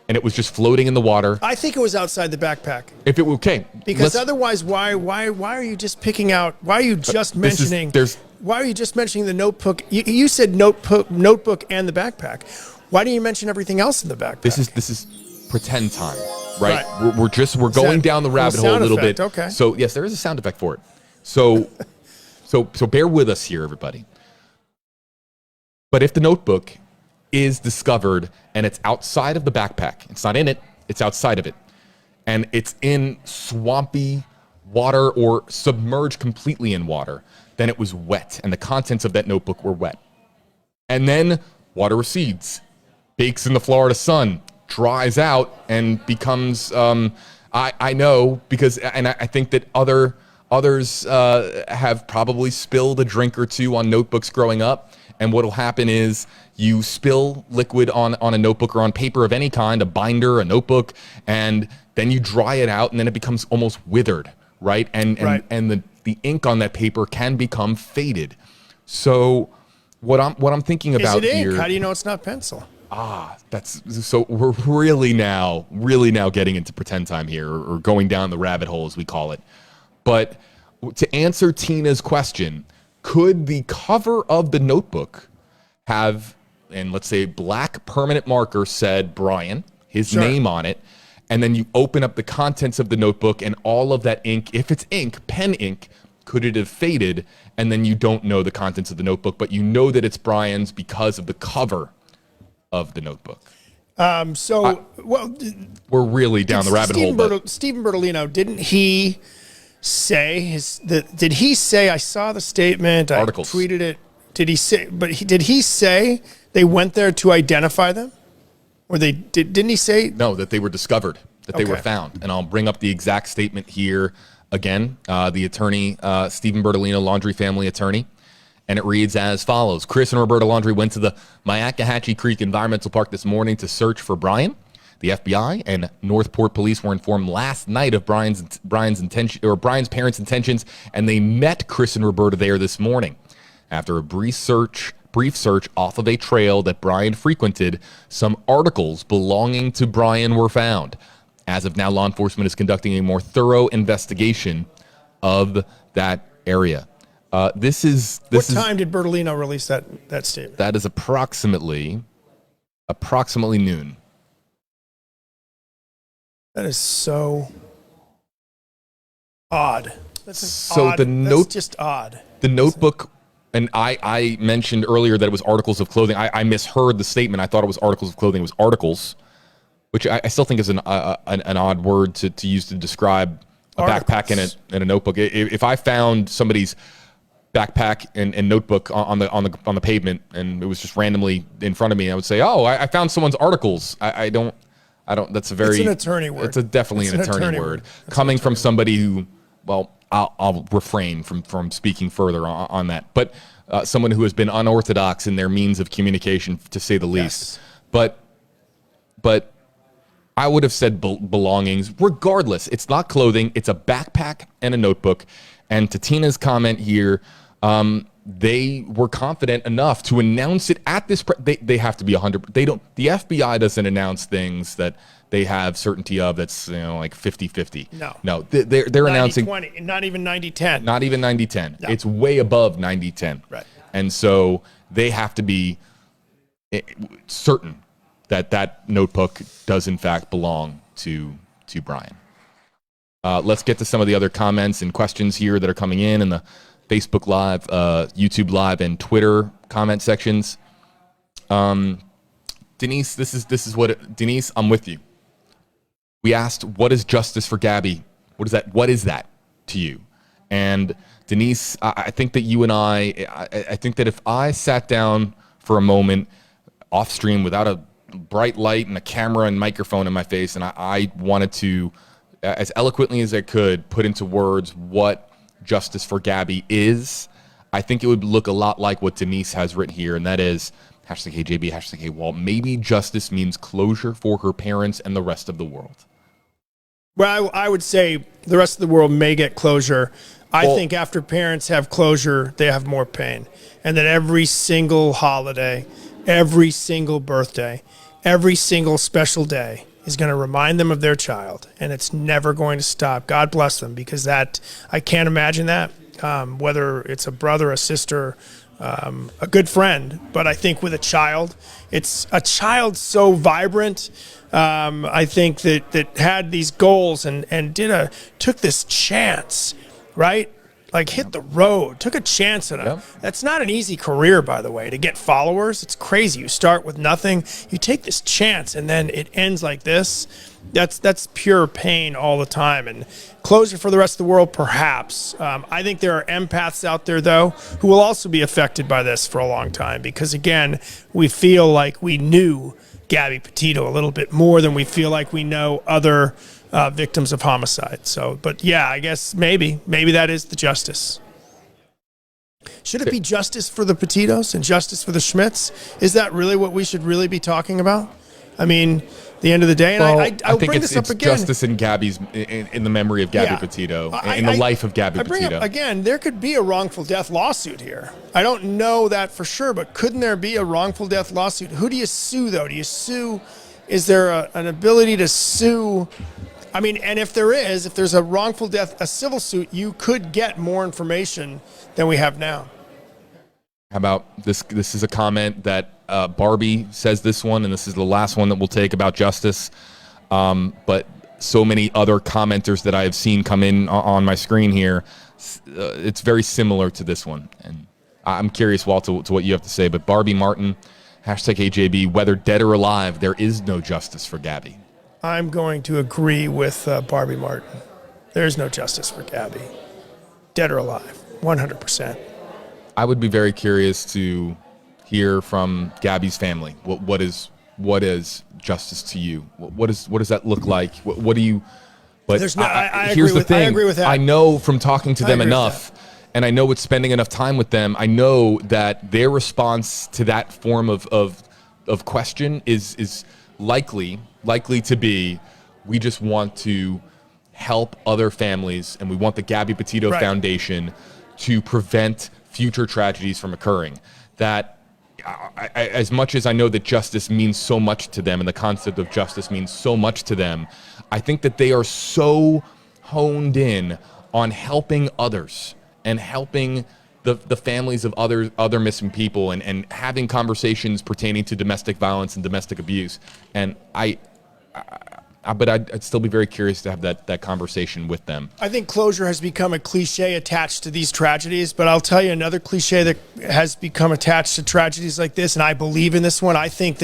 And it was just floating in the water. I think it was outside the backpack. If it were okay, because otherwise, why are you just picking out? Why are you just mentioning? Why are you just mentioning the notebook? You said notebook and the backpack. Why do you mention everything else in the backpack? This is pretend time, right? We're going down the rabbit hole a little bit. Okay. So yes, there is a sound effect for it. So bear with us here, everybody. But if the notebook is discovered and it's outside of the backpack, it's not in it, it's outside of it, and it's in swampy water or submerged completely in water, then it was wet and the contents of that notebook were wet. And then water recedes, bakes in the Florida sun, dries out, and becomes I know because I think that others have probably spilled a drink or two on notebooks growing up. And what will happen is you spill liquid on a notebook or on paper of any kind, a binder, a notebook, and then you dry it out, and then it becomes almost withered, right? And the ink on that paper can become faded. So what I'm thinking about is it here. ink? How do you know it's not pencil? So we're really now getting into pretend time here, or going down the rabbit hole as we call it. But to answer Tina's question, could the cover of the notebook have, and let's say black permanent marker said Brian, his name on it, and then you open up the contents of the notebook and all of that ink, if it's ink, pen ink, could it have faded, and then you don't know the contents of the notebook, but you know that it's Brian's because of the cover of the notebook? We're really down the rabbit hole. Stephen Bertolino, didn't he say did he say, I saw the statement, articles. I tweeted it? Did he say they went there to identify them? Or didn't he say? No, that they were discovered, that they were found. And I'll bring up the exact statement here again. The attorney, Stephen Bertolino, Laundrie family attorney. And it reads as follows. Chris and Roberta Laundrie went to the Myakkahatchee Creek Environmental Park this morning to search for Brian. The FBI and Northport police were informed last night of Brian's parents' intentions, and they met Chris and Roberta there this morning. After a brief search off of a trail that Brian frequented, some articles belonging to Brian were found. As of now, law enforcement is conducting a more thorough investigation of that area. This is What time did Bertolino release that statement? that is approximately noon. That is so odd. That's just odd. The notebook, and I mentioned earlier that it was articles of clothing. I misheard the statement. I thought it was articles of clothing. It was articles, which I still think is an odd word to use to describe a backpack and a notebook. If I found somebody's backpack and notebook on the pavement and it was just randomly in front of me, I would say, "Oh, I found someone's articles." I don't. That's a very. It's an attorney word. It's definitely an attorney word coming from somebody who. Well, I'll refrain from speaking further on that. But someone who has been unorthodox in their means of communication, to say the least. Yes. But I would have said belongings. Regardless, it's not clothing. It's a backpack and a notebook. And to Tina's comment here, they were confident enough to announce it at this. They have to be 100. They don't. The FBI doesn't announce things that they have certainty of. That's like 50-50. No. They're 90, announcing 20, not even 90-10. Not even 90-10. No. It's way above 90-10. Right. And so they have to be certain that notebook does in fact belong to Brian. Let's get to some of the other comments and questions here that are coming in the Facebook Live, YouTube Live, and Twitter comment sections. Denise, this is what Denise, I'm with you. We asked, what is justice for Gabby? What is that to you? And Denise, I think that you and I think that if I sat down for a moment off stream without a bright light and a camera and microphone in my face, and I wanted to, as eloquently as I could, put into words what justice for Gabby is, I think it would look a lot like what Denise has written here, and that is #HeyJB, #HeyWalt. Maybe justice means closure for her parents and the rest of the world. Well, I would say the rest of the world may get closure. I think after parents have closure, they have more pain. And that every single holiday, every single birthday, every single special day is going to remind them of their child. And it's never going to stop. God bless them, because that, I can't imagine that, whether it's a brother, a sister, a good friend. But I think with a child, it's a child so vibrant. I think that had these goals and took this chance, right? Like hit the road, took a chance at it. That's not an easy career, by the way, to get followers. It's crazy. You start with nothing, you take this chance, and then it ends like this. That's pure pain all the time. And closure for the rest of the world, perhaps. I think there are empaths out there, though, who will also be affected by this for a long time, because, again, we feel like we knew Gabby Petito a little bit more than we feel like we know other victims of homicide. So, but yeah, I guess maybe that is the justice. Should it be justice for the Petitos and justice for the Schmitz? Is that really what we should really be talking about? I mean, the end of the day, and well, I think bring it's this up again. Justice in Gabby's, in the memory of Gabby Petito, in the life of Gabby Petito. Up, again, there could be a wrongful death lawsuit here. I don't know that for sure, but couldn't there be a wrongful death lawsuit? Who do you sue, though? Do you sue? Is there an ability to sue? I mean, and if there's a wrongful death, a civil suit, you could get more information than we have now. How about this? This is a comment that Barbie says this one, and this is the last one that we'll take about justice. But so many other commenters that I have seen come in on my screen here, it's very similar to this one. And I'm curious, Walt, to what you have to say. But Barbie Martin, #HeyJB, whether dead or alive, there is no justice for Gabby. I'm going to agree with Barbie Martin. There is no justice for Gabby, dead or alive, 100%. I would be very curious to hear from Gabby's family. What is justice to you? What does that look like? What do you? But here's the thing. I agree with that. I know from talking to them enough, and I know with spending enough time with them, I know that their response to that form of question is likely to be, we just want to help other families, and we want the Gabby Petito Foundation to prevent future tragedies from occurring. That as much as I know that justice means so much to them, and the concept of justice means so much to them, I think that they are so honed in on helping others and helping the families of other missing people and having conversations pertaining to domestic violence and domestic abuse. And but I'd still be very curious to have that conversation with them. I think closure has become a cliche attached to these tragedies, but I'll tell you another cliche that has become attached to tragedies like this, and I believe in this one. I think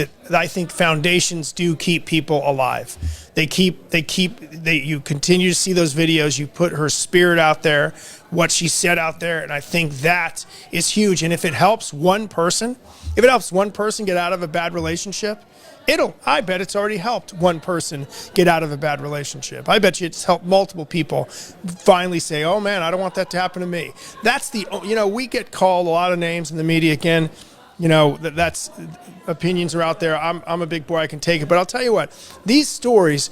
foundations do keep people alive. You continue to see those videos. You put her spirit out there, what she said out there, and I think that is huge. And if it helps one person get out of a bad relationship, I bet it's already helped one person get out of a bad relationship. I bet you it's helped multiple people finally say, oh man, I don't want that to happen to me. That's we get called a lot of names in the media again. That's opinions are out there. I'm a big boy, I can take it. But I'll tell you what, these stories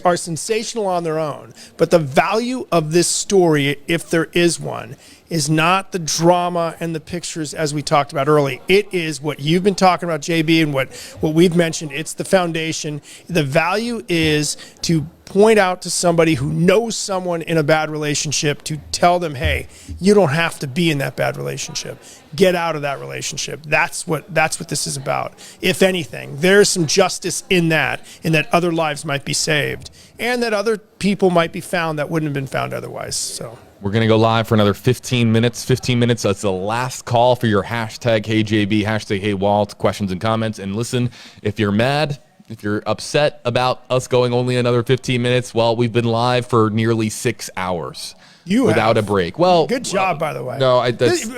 are sensational on their own. But the value of this story, if there is one, is not the drama and the pictures as we talked about early. It is what you've been talking about, JB, and what we've mentioned. It's the foundation. The value is to point out to somebody who knows someone in a bad relationship, to tell them, hey, you don't have to be in that bad relationship. Get out of that relationship. That's what this is about. If anything, there's some justice in that other lives might be saved, and that other people might be found that wouldn't have been found otherwise. So we're going to go live for another 15 minutes. 15 minutes, that's the last call for your hashtag HeyJB, hashtag HeyWalt, questions and comments. And listen, if you're mad, if you're upset about us going only another 15 minutes, well, we've been live for nearly 6 hours without a break. Well, good job, by the way. No,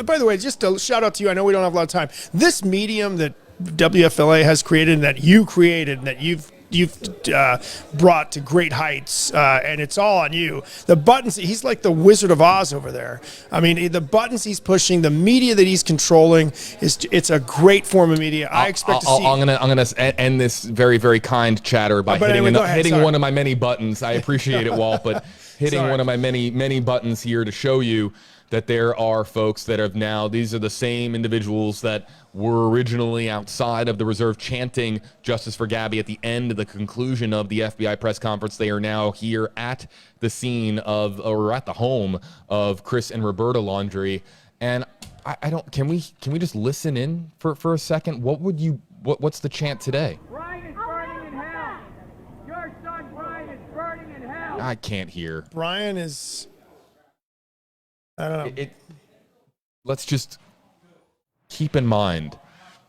by the way, just a shout out to you. I know we don't have a lot of time. This medium that WFLA has created and that you created and that you've brought to great heights, and it's all on you. The buttons, he's like the Wizard of Oz over there. I mean, the buttons he's pushing, the media that he's controlling, it's a great form of media. I expect to see. I'm gonna end this very, very kind chatter by hitting one of my many buttons. I appreciate it, Walt, but hitting one of my many buttons here to show you that there are folks that have now, these are the same individuals that were originally outside of the reserve chanting justice for Gabby at the end of the conclusion of the FBI press conference. They are now here at the scene or at the home of Chris and Roberta Laundrie. And can we just listen in for a second? What's the chant today? Brian is burning in hell. Your son Brian is burning in hell. I can't hear. Brian is, I don't know. Let's just keep in mind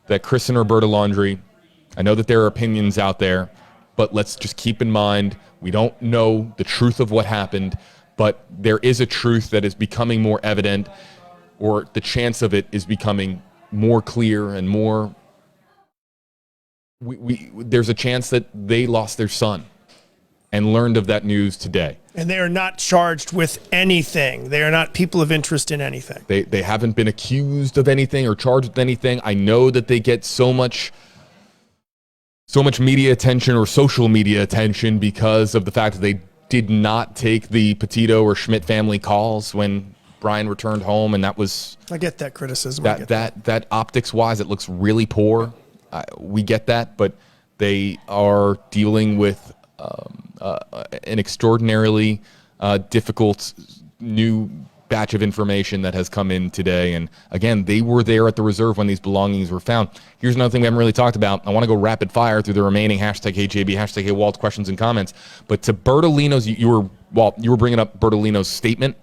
that Chris and Roberta Laundrie, I know that there are opinions out there, but let's just keep in mind we don't know the truth of what happened, but there is a truth that is becoming more evident, or the chance of it is becoming more clear and more. There's a chance that they lost their son and learned of that news today. And they are not charged with anything. They are not people of interest in anything. They haven't been accused of anything or charged with anything. I know that they get so much media attention or social media attention because of the fact that they did not take the Petito or Schmidt family calls when Brian returned home, and that was... I get that criticism. That optics-wise, it looks really poor. We get that, but they are dealing with an extraordinarily difficult new batch of information that has come in today. And again, they were there at the reserve when these belongings were found. Here's another thing we haven't really talked about. I want to go rapid fire through the remaining hashtag HJB, hashtag HeyWalt questions and comments. But to Bertolino's, you were bringing up Bertolino's statement.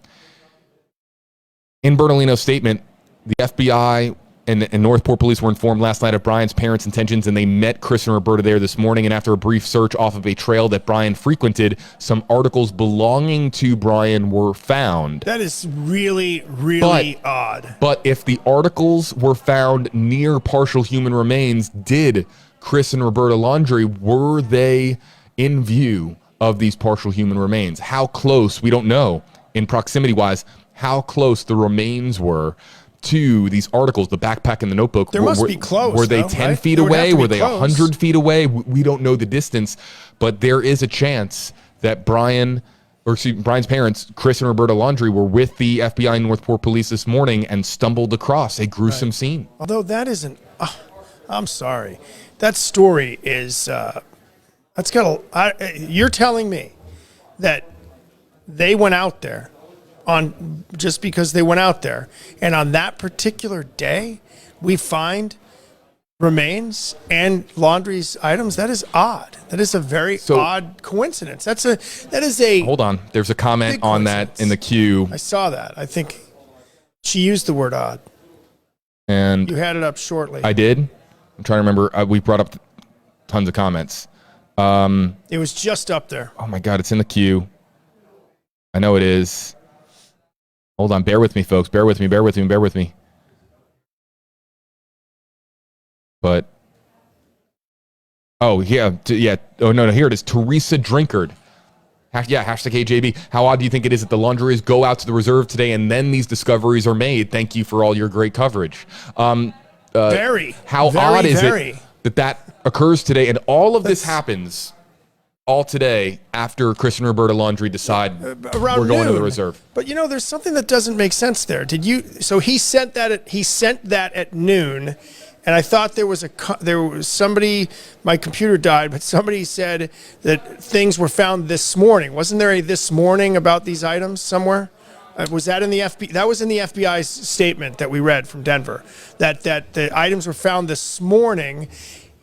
In Bertolino's statement, the FBI and Northport police were informed last night of Brian's parents' intentions, and they met Chris and Roberta there this morning. And after a brief search off of a trail that Brian frequented, some articles belonging to Brian were found. That is really, really odd. But if the articles were found near partial human remains, did Chris and Roberta Laundrie, were they in view of these partial human remains? How close, we don't know, in proximity-wise, how close the remains were to these articles, the backpack and the notebook. There must be close. Were they 10 feet away? Were they 100 feet away? We don't know the distance, but there is a chance that Brian's parents, Chris and Roberta Laundrie, were with the FBI and Northport police this morning and stumbled across a gruesome scene. Although that isn't, I'm sorry. That story is, you're telling me that they went out there on just because they went out there. And on that particular day, we find remains and laundry's items. That is odd. That is a very odd coincidence. That is a Hold on. There's a comment on that in the queue. I saw that. I think she used the word odd. And you had it up shortly. I did. I'm trying to remember. We brought up tons of comments. It was just up there. Oh my God, it's in the queue. I know it is. Hold on. Bear with me, folks. Bear with me. Bear with me. Bear with me. But, oh, yeah. Oh, no, here it is. Teresa Drinkard. Hashtag HJB. How odd do you think it is that the laundries go out to the reserve today and then these discoveries are made? Thank you for all your great coverage. Very. How odd is it that occurs today and all of this happens all today after Chris and Roberta Laundrie decide we're going to the reserve? But there's something that doesn't make sense there. So he sent that at noon. And I thought there was somebody, my computer died, but somebody said that things were found this morning. Wasn't there a this morning about these items somewhere? Was that in the FBI? That was in the FBI's statement that we read from Denver, that the items were found this morning.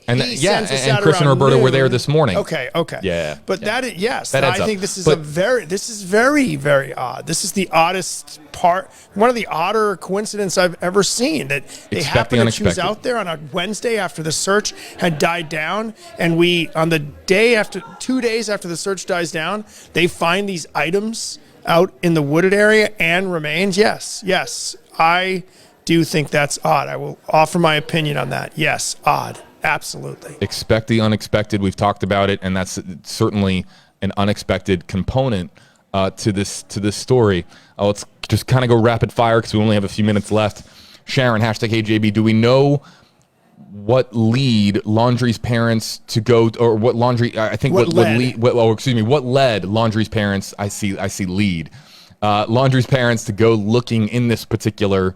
And Chris and Roberta were there this morning. Okay. Yeah. But yes. I think this is very, very odd. This is the oddest part, one of the odder coincidences I've ever seen, that they happened to choose out there on a Wednesday after the search had died down, and on the day after, 2 days after the search dies down, they find these items out in the wooded area and remains. Yes, I do think that's odd. I will offer my opinion on that. Yes, odd. Absolutely. Expect the unexpected. We've talked about it, and that's certainly an unexpected component to this story. Let's just kind of go rapid fire because we only have a few minutes left. Sharon, hashtag HJB, do we know what lead Laundrie's parents to go, or what Laundrie, I think what led Laundrie's parents, I see lead, Laundrie's parents to go looking in this particular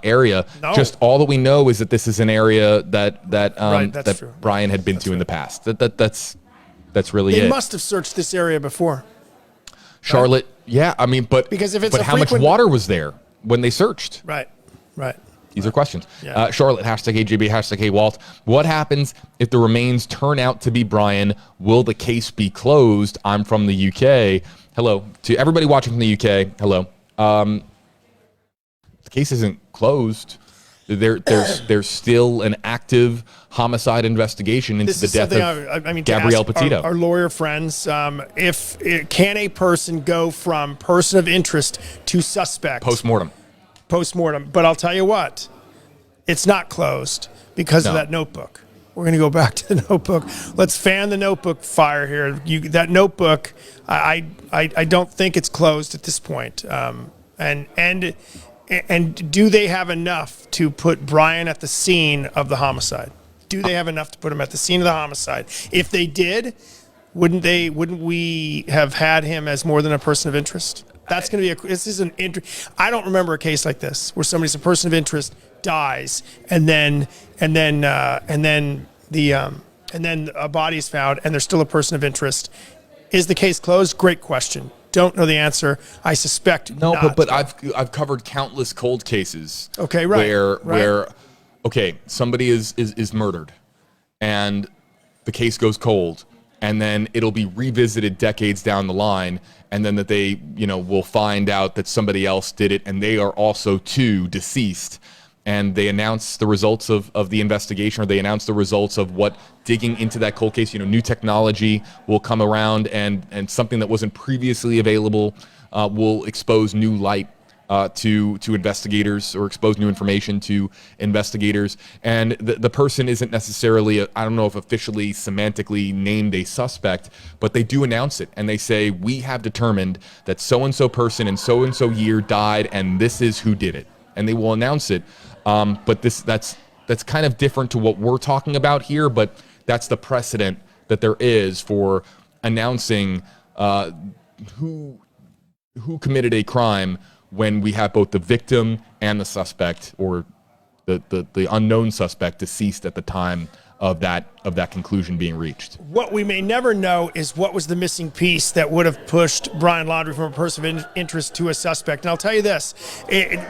area? No. Just all that we know is that this is an area that Brian had been to in the past. That's really it. They must have searched this area before. Charlotte, yeah, I mean, but because if it's how much water was there when they searched? Right. These are questions. Yeah. Charlotte, hashtag AJB, hashtag Walt. What happens if the remains turn out to be Brian? Will the case be closed? I'm from the UK. Hello to everybody watching from the UK. Hello. The case isn't closed. There's still an active homicide investigation into the death of Gabrielle Petito. Our lawyer friends, can a person go from person of interest to suspect? Postmortem. But I'll tell you what, it's not closed because of that notebook. We're going to go back to the notebook. Let's fan the notebook fire here. That notebook, I don't think it's closed at this point. And do they have enough to put Brian at the scene of the homicide? Do they have enough to put him at the scene of the homicide? If they did, wouldn't we have had him as more than a person of interest? That's going to be I don't remember a case like this where somebody's a person of interest, dies, and then a body is found and they're still a person of interest. Is the case closed? Great question. Don't know the answer. I suspect not. But I've covered countless cold cases. Okay, right. Where somebody is murdered, and the case goes cold, and then it'll be revisited decades down the line, and then that they will find out that somebody else did it, and they are also too deceased. And they announce the results of the investigation, or they announce the results of what digging into that cold case. New technology will come around, and something that wasn't previously available will expose new light to investigators, or expose new information to investigators. And the person isn't necessarily, I don't know if officially semantically named a suspect, but they do announce it, and they say, we have determined that so-and-so person in so-and-so year died, and this is who did it. And they will announce it. But that's kind of different to what we're talking about here, but that's the precedent that there is for announcing who committed a crime when we have both the victim and the suspect, or the unknown suspect, deceased at the time of that conclusion being reached. What we may never know is what was the missing piece that would have pushed Brian Laundrie from a person of interest to a suspect. And I'll tell you this,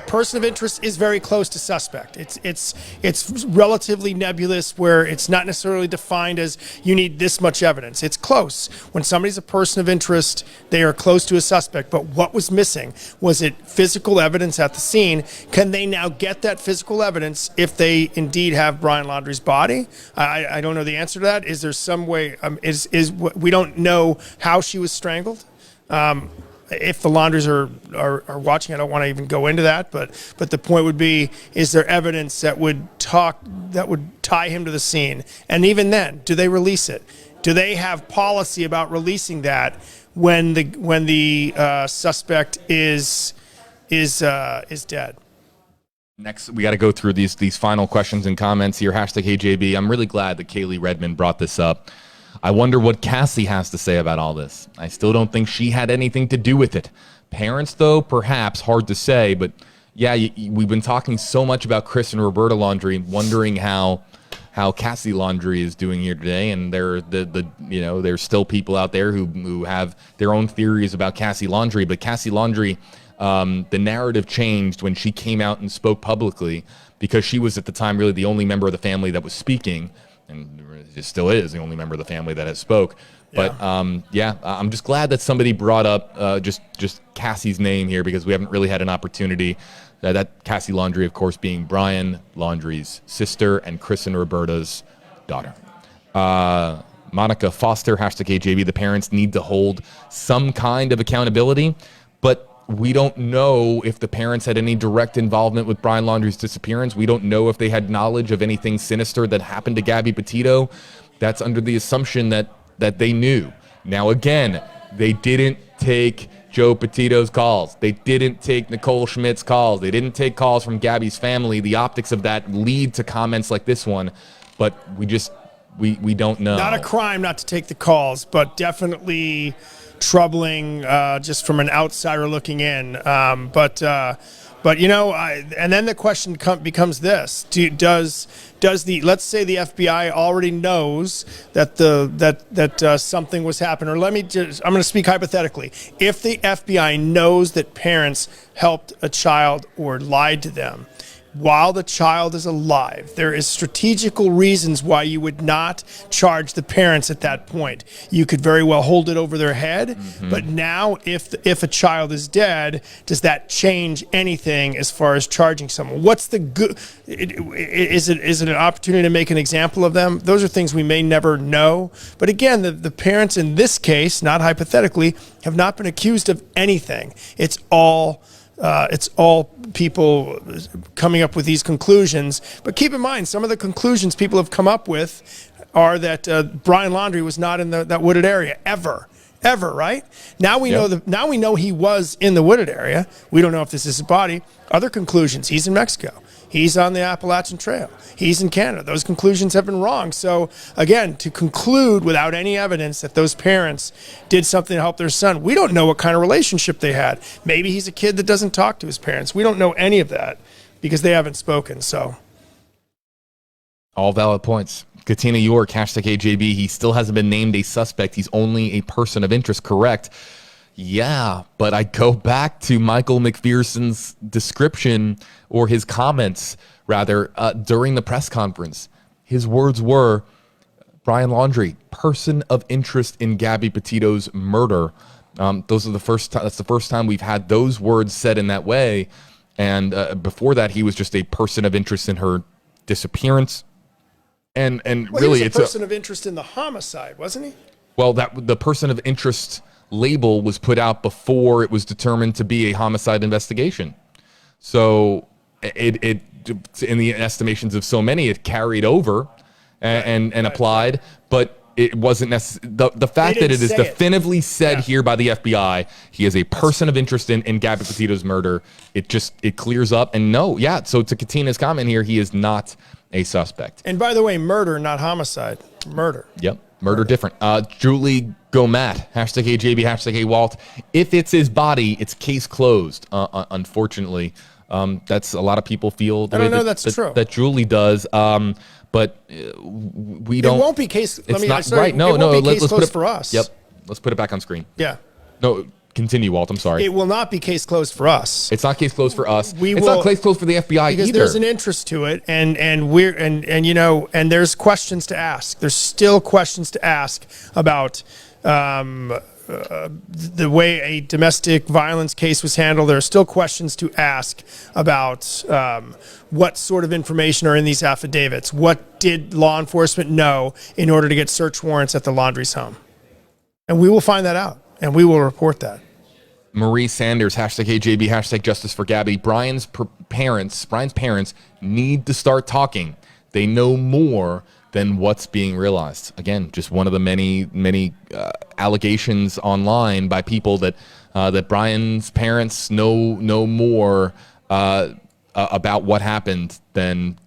person of interest is very close to suspect. It's relatively nebulous, where it's not necessarily defined as you need this much evidence. It's close. When somebody's a person of interest, they are close to a suspect. But what was missing? Was it physical evidence at the scene? Can they now get that physical evidence if they indeed have Brian Laundrie's body? I don't know the answer to that. Is there some way? We don't know how she was strangled. If the Laundries are watching, I don't want to even go into that. But the point would be: is there evidence that would tie him to the scene? And even then, do they release it? Do they have policy about releasing that when the suspect is dead? Next, we got to go through these final questions and comments here. #HeyJB. I'm really glad that Kaylee Redmond brought this up. I wonder what Cassie has to say about all this. I still don't think she had anything to do with it. Parents, though, perhaps, hard to say. But yeah, we've been talking so much about Chris and Roberta Laundrie, wondering how Cassie Laundrie is doing here today. And there's still people out there who have their own theories about Cassie Laundrie. But Cassie Laundrie, the narrative changed when she came out and spoke publicly, because she was at the time really the only member of the family that was speaking, and it still is the only member of the family that has spoke. But I'm just glad that somebody brought up just Cassie's name here, because we haven't really had an opportunity. That Cassie Laundrie, of course, being Brian Laundrie's sister and Chris and Roberta's daughter. Monica Foster, #HeyJB. The parents need to hold some kind of accountability, but we don't know if the parents had any direct involvement with Brian Laundrie's disappearance. We don't know if they had knowledge of anything sinister that happened to Gabby Petito. That's under the assumption that they knew. Now, again, they didn't take Joe Petito's calls. They didn't take Nicole Schmidt's calls. They didn't take calls from Gabby's family. The optics of that lead to comments like this one, but we don't know. Not a crime not to take the calls, but definitely troubling just from an outsider looking in. But and then the question becomes this: does let's say the FBI already knows that something was happening, or I'm going to speak hypothetically. If the FBI knows that parents helped a child or lied to them while the child is alive, there is strategical reasons why you would not charge the parents at that point. You could very well hold it over their head, but now if a child is dead, does that change anything as far as charging someone? What's the good? Is it an opportunity to make an example of them? Those are things we may never know. But again, the parents in this case, not hypothetically, have not been accused of anything. It's all people coming up with these conclusions. But keep in mind, some of the conclusions people have come up with are that Brian Laundrie was not in that wooded area ever, right? Now we know now we know he was in the wooded area. We don't know if this is his body. Other conclusions: he's in Mexico. He's on the Appalachian Trail. He's in Canada. Those conclusions have been wrong. So, again, to conclude without any evidence that those parents did something to help their son, we don't know what kind of relationship they had. Maybe he's a kid that doesn't talk to his parents. We don't know any of that because they haven't spoken. So, all valid points. Katina York, #HeyJB. He still hasn't been named a suspect. He's only a person of interest, correct? Yeah, but I go back to Michael McPherson's description, or his comments, rather, during the press conference. His words were, Brian Laundrie, person of interest in Gabby Petito's murder. That's the first time we've had those words said in that way. And before that, he was just a person of interest in her disappearance. And really, he was a person of interest in the homicide, wasn't he? Well, the person of interest label was put out before it was determined to be a homicide investigation. So it in the estimations of so many, it carried over and applied, but it wasn't necessary. The fact that it is definitively said here by the FBI, he is a person of interest in Gabby Petito's murder, it clears up. And so to Katina's comment here, he is not a suspect. And by the way, murder, not homicide. Murder. Yep. Murder different. Julie Gomat, #HeyJB, #HeyWalt. If it's his body, it's case closed. Unfortunately, that's a lot of people feel. I don't know that's true. That Julie does. but we don't. It won't be case. It's not right. No, it won't be case let's put closed it for us. Yep. Let's put it back on screen. Yeah. No, continue, Walt. I'm sorry. It will not be case closed for us. It's not case closed for us. We it's will, not case closed for the FBI because either. there's an interest to it, and you know, and there's questions to ask. There's still questions to ask about the way a domestic violence case was handled. There are still questions to ask about what sort of information are in these affidavits. What did law enforcement know in order to get search warrants at the Laundrie's home? And we will find that out, and we will report that. Marie Sanders, #AJB, #Justice for Gabby. Brian's parents need to start talking. They know more than what's being realized. Again, just one of the many allegations online by people that that Brian's parents know more about what happened than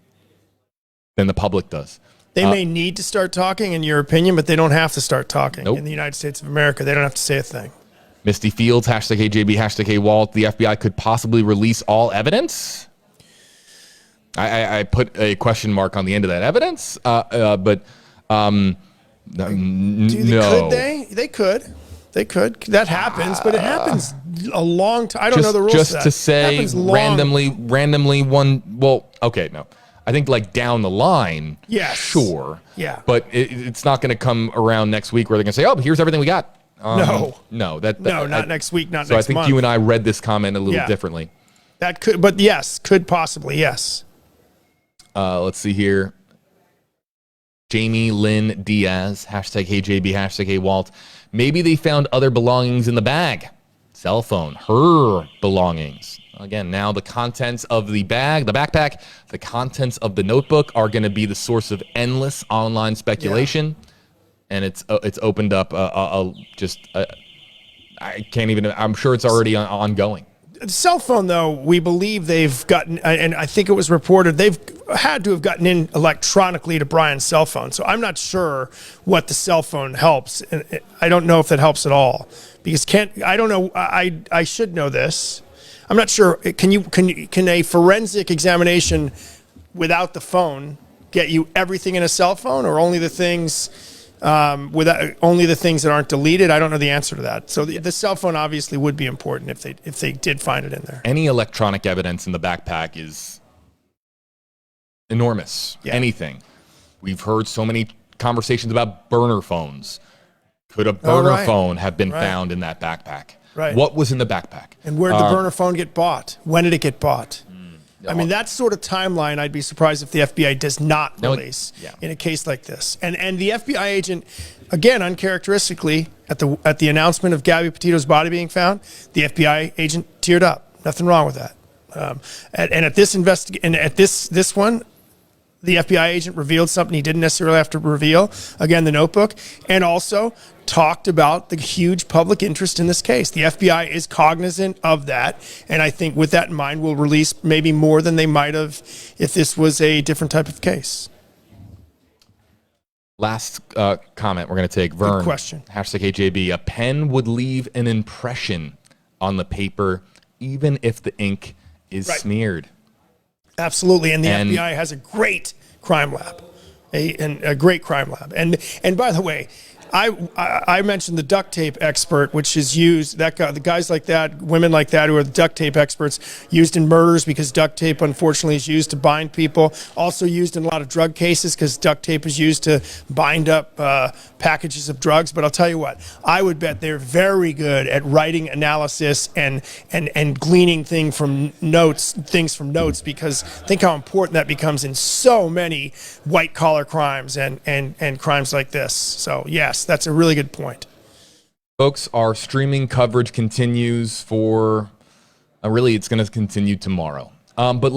the public does. They may need to start talking, in your opinion, but they don't have to start talking. Nope. In the United States of America, they don't have to say a thing. Misty Fields, #AJB, #Walt. The FBI could possibly release all evidence. I put a question mark on the end of that evidence, but no. Could they? They could. They could. That happens, but it happens a long time. I don't know the rules. Just of that. to say Happens long. randomly one. Well, okay, no. I think like down the line, Yes. sure. Yeah. But it's not going to come around next week where they're going to say, "Oh, here's everything we got." No, not next week, not so next I think month. you and I read this comment a little Yeah. differently. That could, but yes, could possibly, yes. Let's see here. Jamie Lynn Diaz, #AJB, #Walt. Maybe they found other belongings in the bag. Cell phone, her belongings. Again, now the contents of the bag, the backpack, the contents of the notebook are going to be the source of endless online speculation. Yeah. And it's opened up I can't even, I'm sure it's already ongoing. The cell phone, though, we believe they've gotten, and I think it was reported, they've had to have gotten in electronically to Brian's cell phone. So I'm not sure what the cell phone helps. And I don't know if that helps at all. Because I don't know, I should know this. I'm not sure, can a forensic examination without the phone get you everything in a cell phone, or only the things only the things that aren't deleted? I don't know the answer to that. So the cell phone obviously would be important if they did find it in there. Any electronic evidence in the backpack is enormous. Yeah. Anything. We've heard so many conversations about burner phones. Could a burner phone have been found in that backpack? Right. What was in the backpack? And where did the burner phone get bought? When did it get bought? I mean, that sort of timeline, I'd be surprised if the FBI does not release in a case like this. And the FBI agent, again, uncharacteristically, at the announcement of Gabby Petito's body being found, the FBI agent teared up. Nothing wrong with that. And at this this one, the FBI agent revealed something he didn't necessarily have to reveal. Again, the notebook, and also talked about the huge public interest in this case. The FBI is cognizant of that, and I think with that in mind, will release maybe more than they might have if this was a different type of case. Last comment we're going to take. Vern, good question. #AJB. A pen would leave an impression on the paper, even if the ink is smeared. Absolutely, and the FBI has a great crime lab, a great crime lab. And by the way, I mentioned the duct tape expert, which is used, the guys like that, women like that who are the duct tape experts, used in murders because duct tape, unfortunately, is used to bind people. Also used in a lot of drug cases because duct tape is used to bind up packages of drugs. But I'll tell you what, I would bet they're very good at writing analysis and gleaning things from notes, because think how important that becomes in so many white-collar crimes and crimes like this. So, yes. That's a really good point. Folks, our streaming coverage continues for, really, it's going to continue tomorrow. But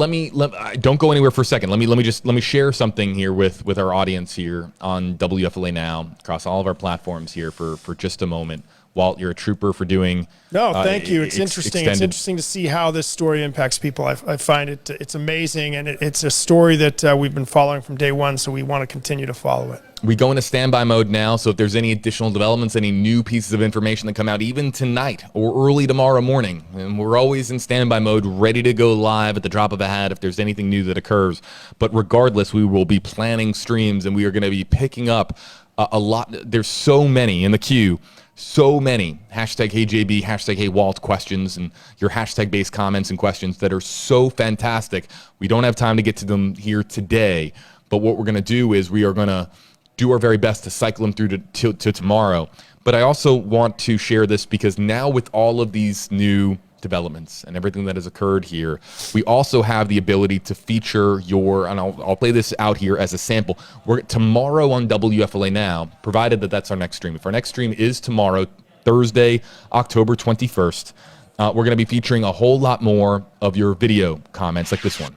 don't go anywhere for a second. Let me share something here with our audience here on WFLA Now, across all of our platforms here for just a moment. Walt, you're a trooper for doing. No, thank you. It's interesting. It's extended- interesting to see how this story impacts people. I find it's amazing, and it's a story that we've been following from day one, so we want to continue to follow it. We go into standby mode now, so if there's any additional developments, any new pieces of information that come out even tonight or early tomorrow morning, and we're always in standby mode, ready to go live at the drop of a hat if there's anything new that occurs. But regardless, we will be planning streams, and we are going to be picking up a lot. There's so many in the queue. So many hashtag HeyJB, hashtag HeyWalt questions and your hashtag-based comments and questions that are so fantastic. We don't have time to get to them here today, but what we're going to do is we are going to do our very best to cycle them through to tomorrow. But I also want to share this because now with all of these new developments and everything that has occurred here, we also have the ability to feature your, and I'll play this out here as a sample. We're tomorrow on WFLA Now, provided that that's our next stream. If our next stream is tomorrow, Thursday, October 21st, we're going to be featuring a whole lot more of your video comments like this one.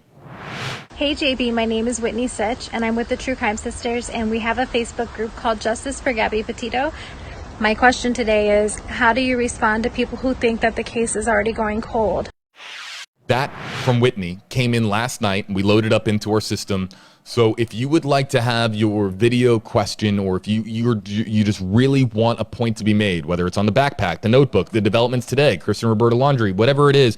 Hey JB, my name is Whitney Sitch and I'm with the True Crime Sisters, and we have a Facebook group called Justice for Gabby Petito. My question today is, how do you respond to people who think that the case is already going cold? That from Whitney came in last night and we loaded up into our system. So if you would like to have your video question, or if you just really want a point to be made, whether it's on the backpack, the notebook, the developments today, Kristen Roberta Laundrie, whatever it is,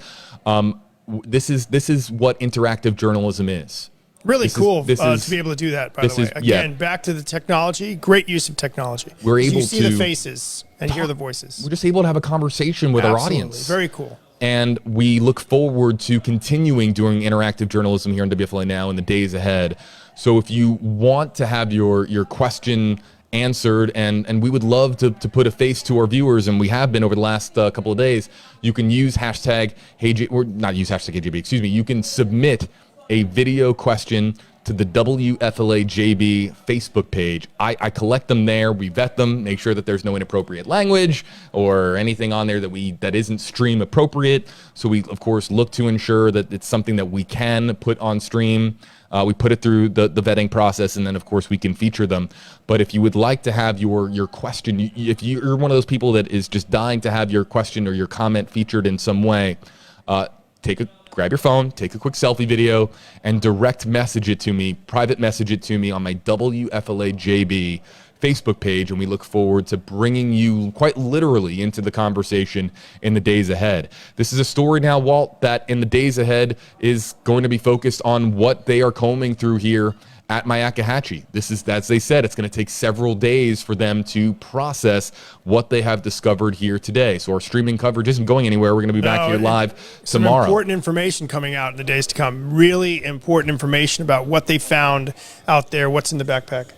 this is what interactive journalism is. Really cool to be able to do that, by the way. Again, back to the technology, great use of technology. We're able you see to the faces and hear the voices. We're just able to have a conversation with our audience. Very cool. And we look forward to continuing doing interactive journalism here on WFLA Now in the days ahead. So if you want to have your question answered, and we would love to put a face to our viewers, and we have been over the last couple of days, you can use hashtag HeyJ, or not use hashtag HeyJB, excuse me, you can submit a video question to the WFLA JB Facebook page. I collect them there, we vet them, make sure that there's no inappropriate language or anything on there that isn't stream appropriate. So we, of course, look to ensure that it's something that we can put on stream. We put it through the vetting process, and then, of course, we can feature them. But if you would like to have your question, if you're one of those people that is just dying to have your question or your comment featured in some way, grab your phone, take a quick selfie video, and direct message it to me, private message it to me on my WFLA JB Facebook page, and we look forward to bringing you quite literally into the conversation in the days ahead. This is a story now, Walt, that in the days ahead is going to be focused on what they are combing through here at Myakkahatchee. This is, as they said, it's going to take several days for them to process what they have discovered here today. So our streaming coverage isn't going anywhere. We're going to be back here live tomorrow. Some important information coming out in the days to come. Really important information about what they found out there, what's in the backpack,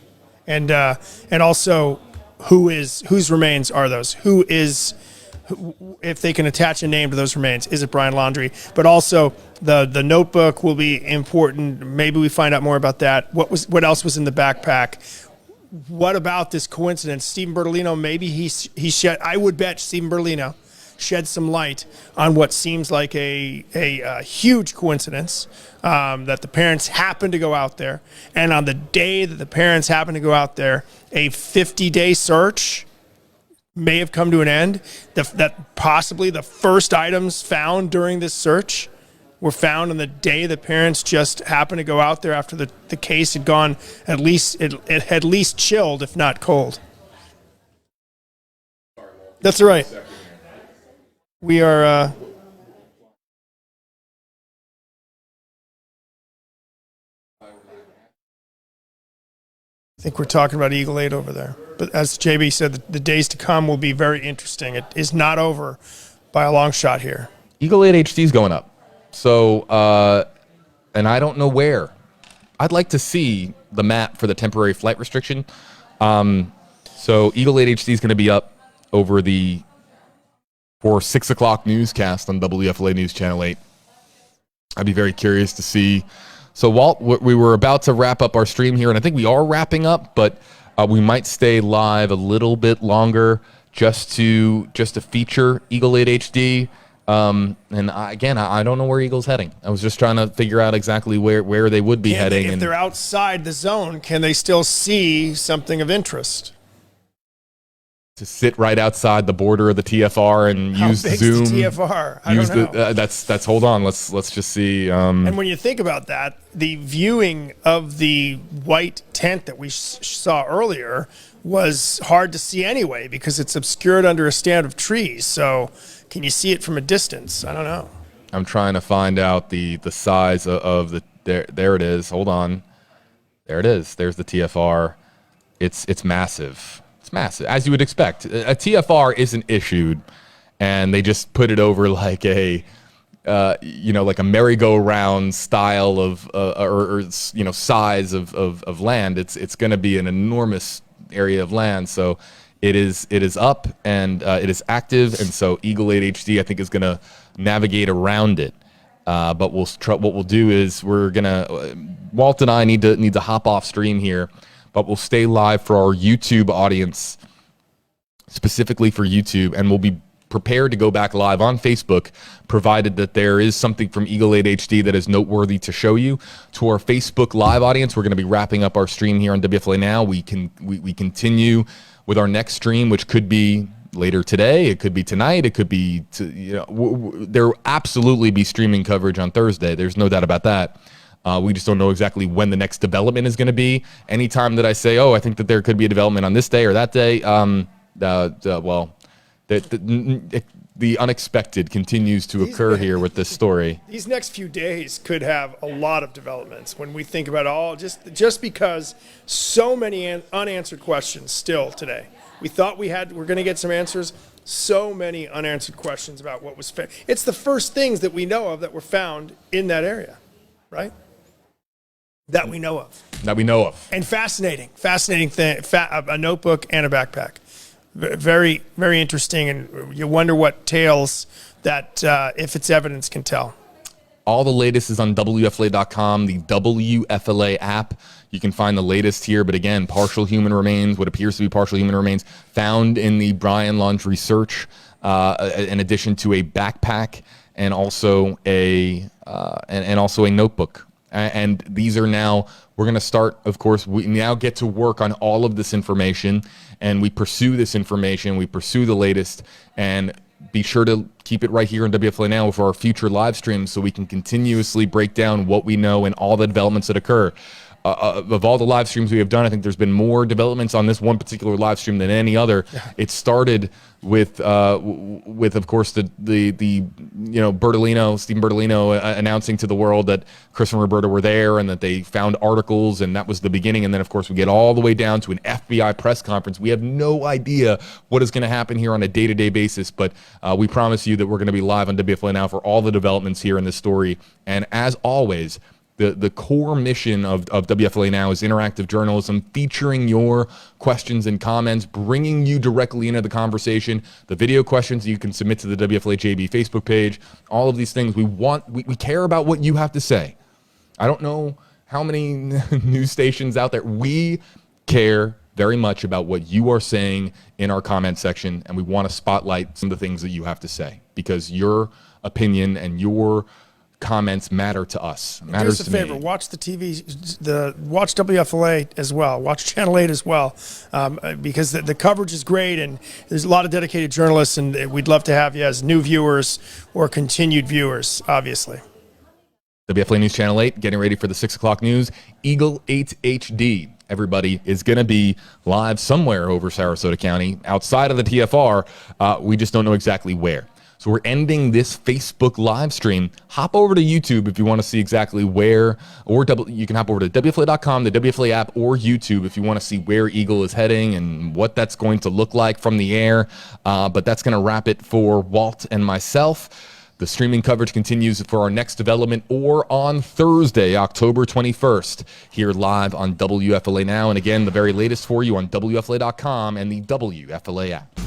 and also whose remains are those? If they can attach a name to those remains, is it Brian Laundrie? But also the notebook will be important. Maybe we find out more about that. What else was in the backpack? What about this coincidence? Stephen Bertolino, maybe he shed. I would bet Stephen Bertolino shed some light on what seems like a huge coincidence, that the parents happened to go out there, and on the day that the parents happened to go out there, a 50-day search may have come to an end. That possibly the first items found during this search were found on the day the parents just happened to go out there after the case had gone, at least chilled, if not cold. That's all right. We are I think we're talking about Eagle 8 over there. But as JB said, the days to come will be very interesting. It is not over by a long shot here. Eagle 8 HD is going up. So, and I don't know where. I'd like to see the map for the temporary flight restriction. So Eagle 8 HD is going to be up over for 6 o'clock newscast on WFLA News Channel 8. I'd be very curious to see. So, Walt, we were about to wrap up our stream here, and I think we are wrapping up, but we might stay live a little bit longer just to feature Eagle 8 HD. And I don't know where Eagle's heading. I was just trying to figure out exactly where they would be heading. If they're outside the zone, can they still see something of interest? to sit right outside the border of the TFR and How use big's Zoom. the TFR? I don't know. That's hold on. Let's just see. And when you think about that, the viewing of the white tent that we saw earlier was hard to see anyway because it's obscured under a stand of trees. So can you see it from a distance? I don't know. I'm trying to find out the size of the there it is. Hold on. There it is. There's the TFR. It's massive. It's massive, as you would expect. A TFR isn't issued, and they just put it over like a, like a merry-go-round style of, size of land. It's going to be an enormous area of land. So it is up and it is active, and so Eagle 8 HD I think is going to navigate around it. But what we'll do is we're gonna Walt and I need to hop off stream here. But we'll stay live for our YouTube audience, specifically for YouTube, and we'll be prepared to go back live on Facebook, provided that there is something from Eagle 8 HD that is noteworthy to show you. To our Facebook live audience, we're going to be wrapping up our stream here on WFLA Now. We continue with our next stream, which could be later today, it could be tonight, it could be there will absolutely be streaming coverage on Thursday. There's no doubt about that. We just don't know exactly when the next development is going to be. Anytime that I say, I think that there could be a development on this day or that day, the unexpected continues to occur here with this story. These next few days could have a lot of developments when we think about just because so many unanswered questions still today. We thought we're going to get some answers. So many unanswered questions about what was found. It's the first things that we know of that were found in that area, right? That we know of. And fascinating thing, a notebook and a backpack. Very, very interesting, and you wonder what tales that, if it's evidence, can tell. All the latest is on WFLA.com, the WFLA app. You can find the latest here, but again, partial human remains, what appears to be partial human remains, found in the Brian Laundrie search, in addition to a backpack and also a notebook. And these are now, we're going to start, of course, we now get to work on all of this information, and we pursue this information, we pursue the latest, and be sure to keep it right here on WFLA Now for our future live streams so we can continuously break down what we know and all the developments that occur. Of all the live streams we have done, I think there's been more developments on this one particular live stream than any other. It started with of course the Bertolino, Stephen Bertolino announcing to the world that Chris and Roberta were there and that they found articles, and that was the beginning. And then of course we get all the way down to an FBI press conference. We have no idea what is going to happen here on a day-to-day basis, but we promise you that we're going to be live on WFLA Now for all the developments here in this story. And as always, the core mission of WFLA Now is interactive journalism, featuring your questions and comments, bringing you directly into the conversation. The video questions you can submit to the WFLA JB Facebook page. All of these things we care about what you have to say. I don't know how many news stations out there. We care very much about what you are saying in our comment section, and we want to spotlight some of the things that you have to say, because your opinion and your comments matter to us. Matters to me. Do us a favor, watch the TV, watch WFLA as well, watch Channel 8 as well, because the coverage is great, and there's a lot of dedicated journalists, and we'd love to have you as new viewers or continued viewers, obviously. WFLA News Channel 8, getting ready for the 6 o'clock news. Eagle 8 HD, everybody, is going to be live somewhere over Sarasota County, outside of the TFR. We just don't know exactly where. So we're ending this Facebook live stream. Hop over to YouTube if you want to see exactly where, or you can hop over to WFLA.com, the WFLA app, or YouTube if you want to see where Eagle is heading and what that's going to look like from the air. But that's going to wrap it for Walt and myself. The streaming coverage continues for our next development, or on Thursday, October 21st, here live on WFLA Now. And again, the very latest for you on WFLA.com and the WFLA app.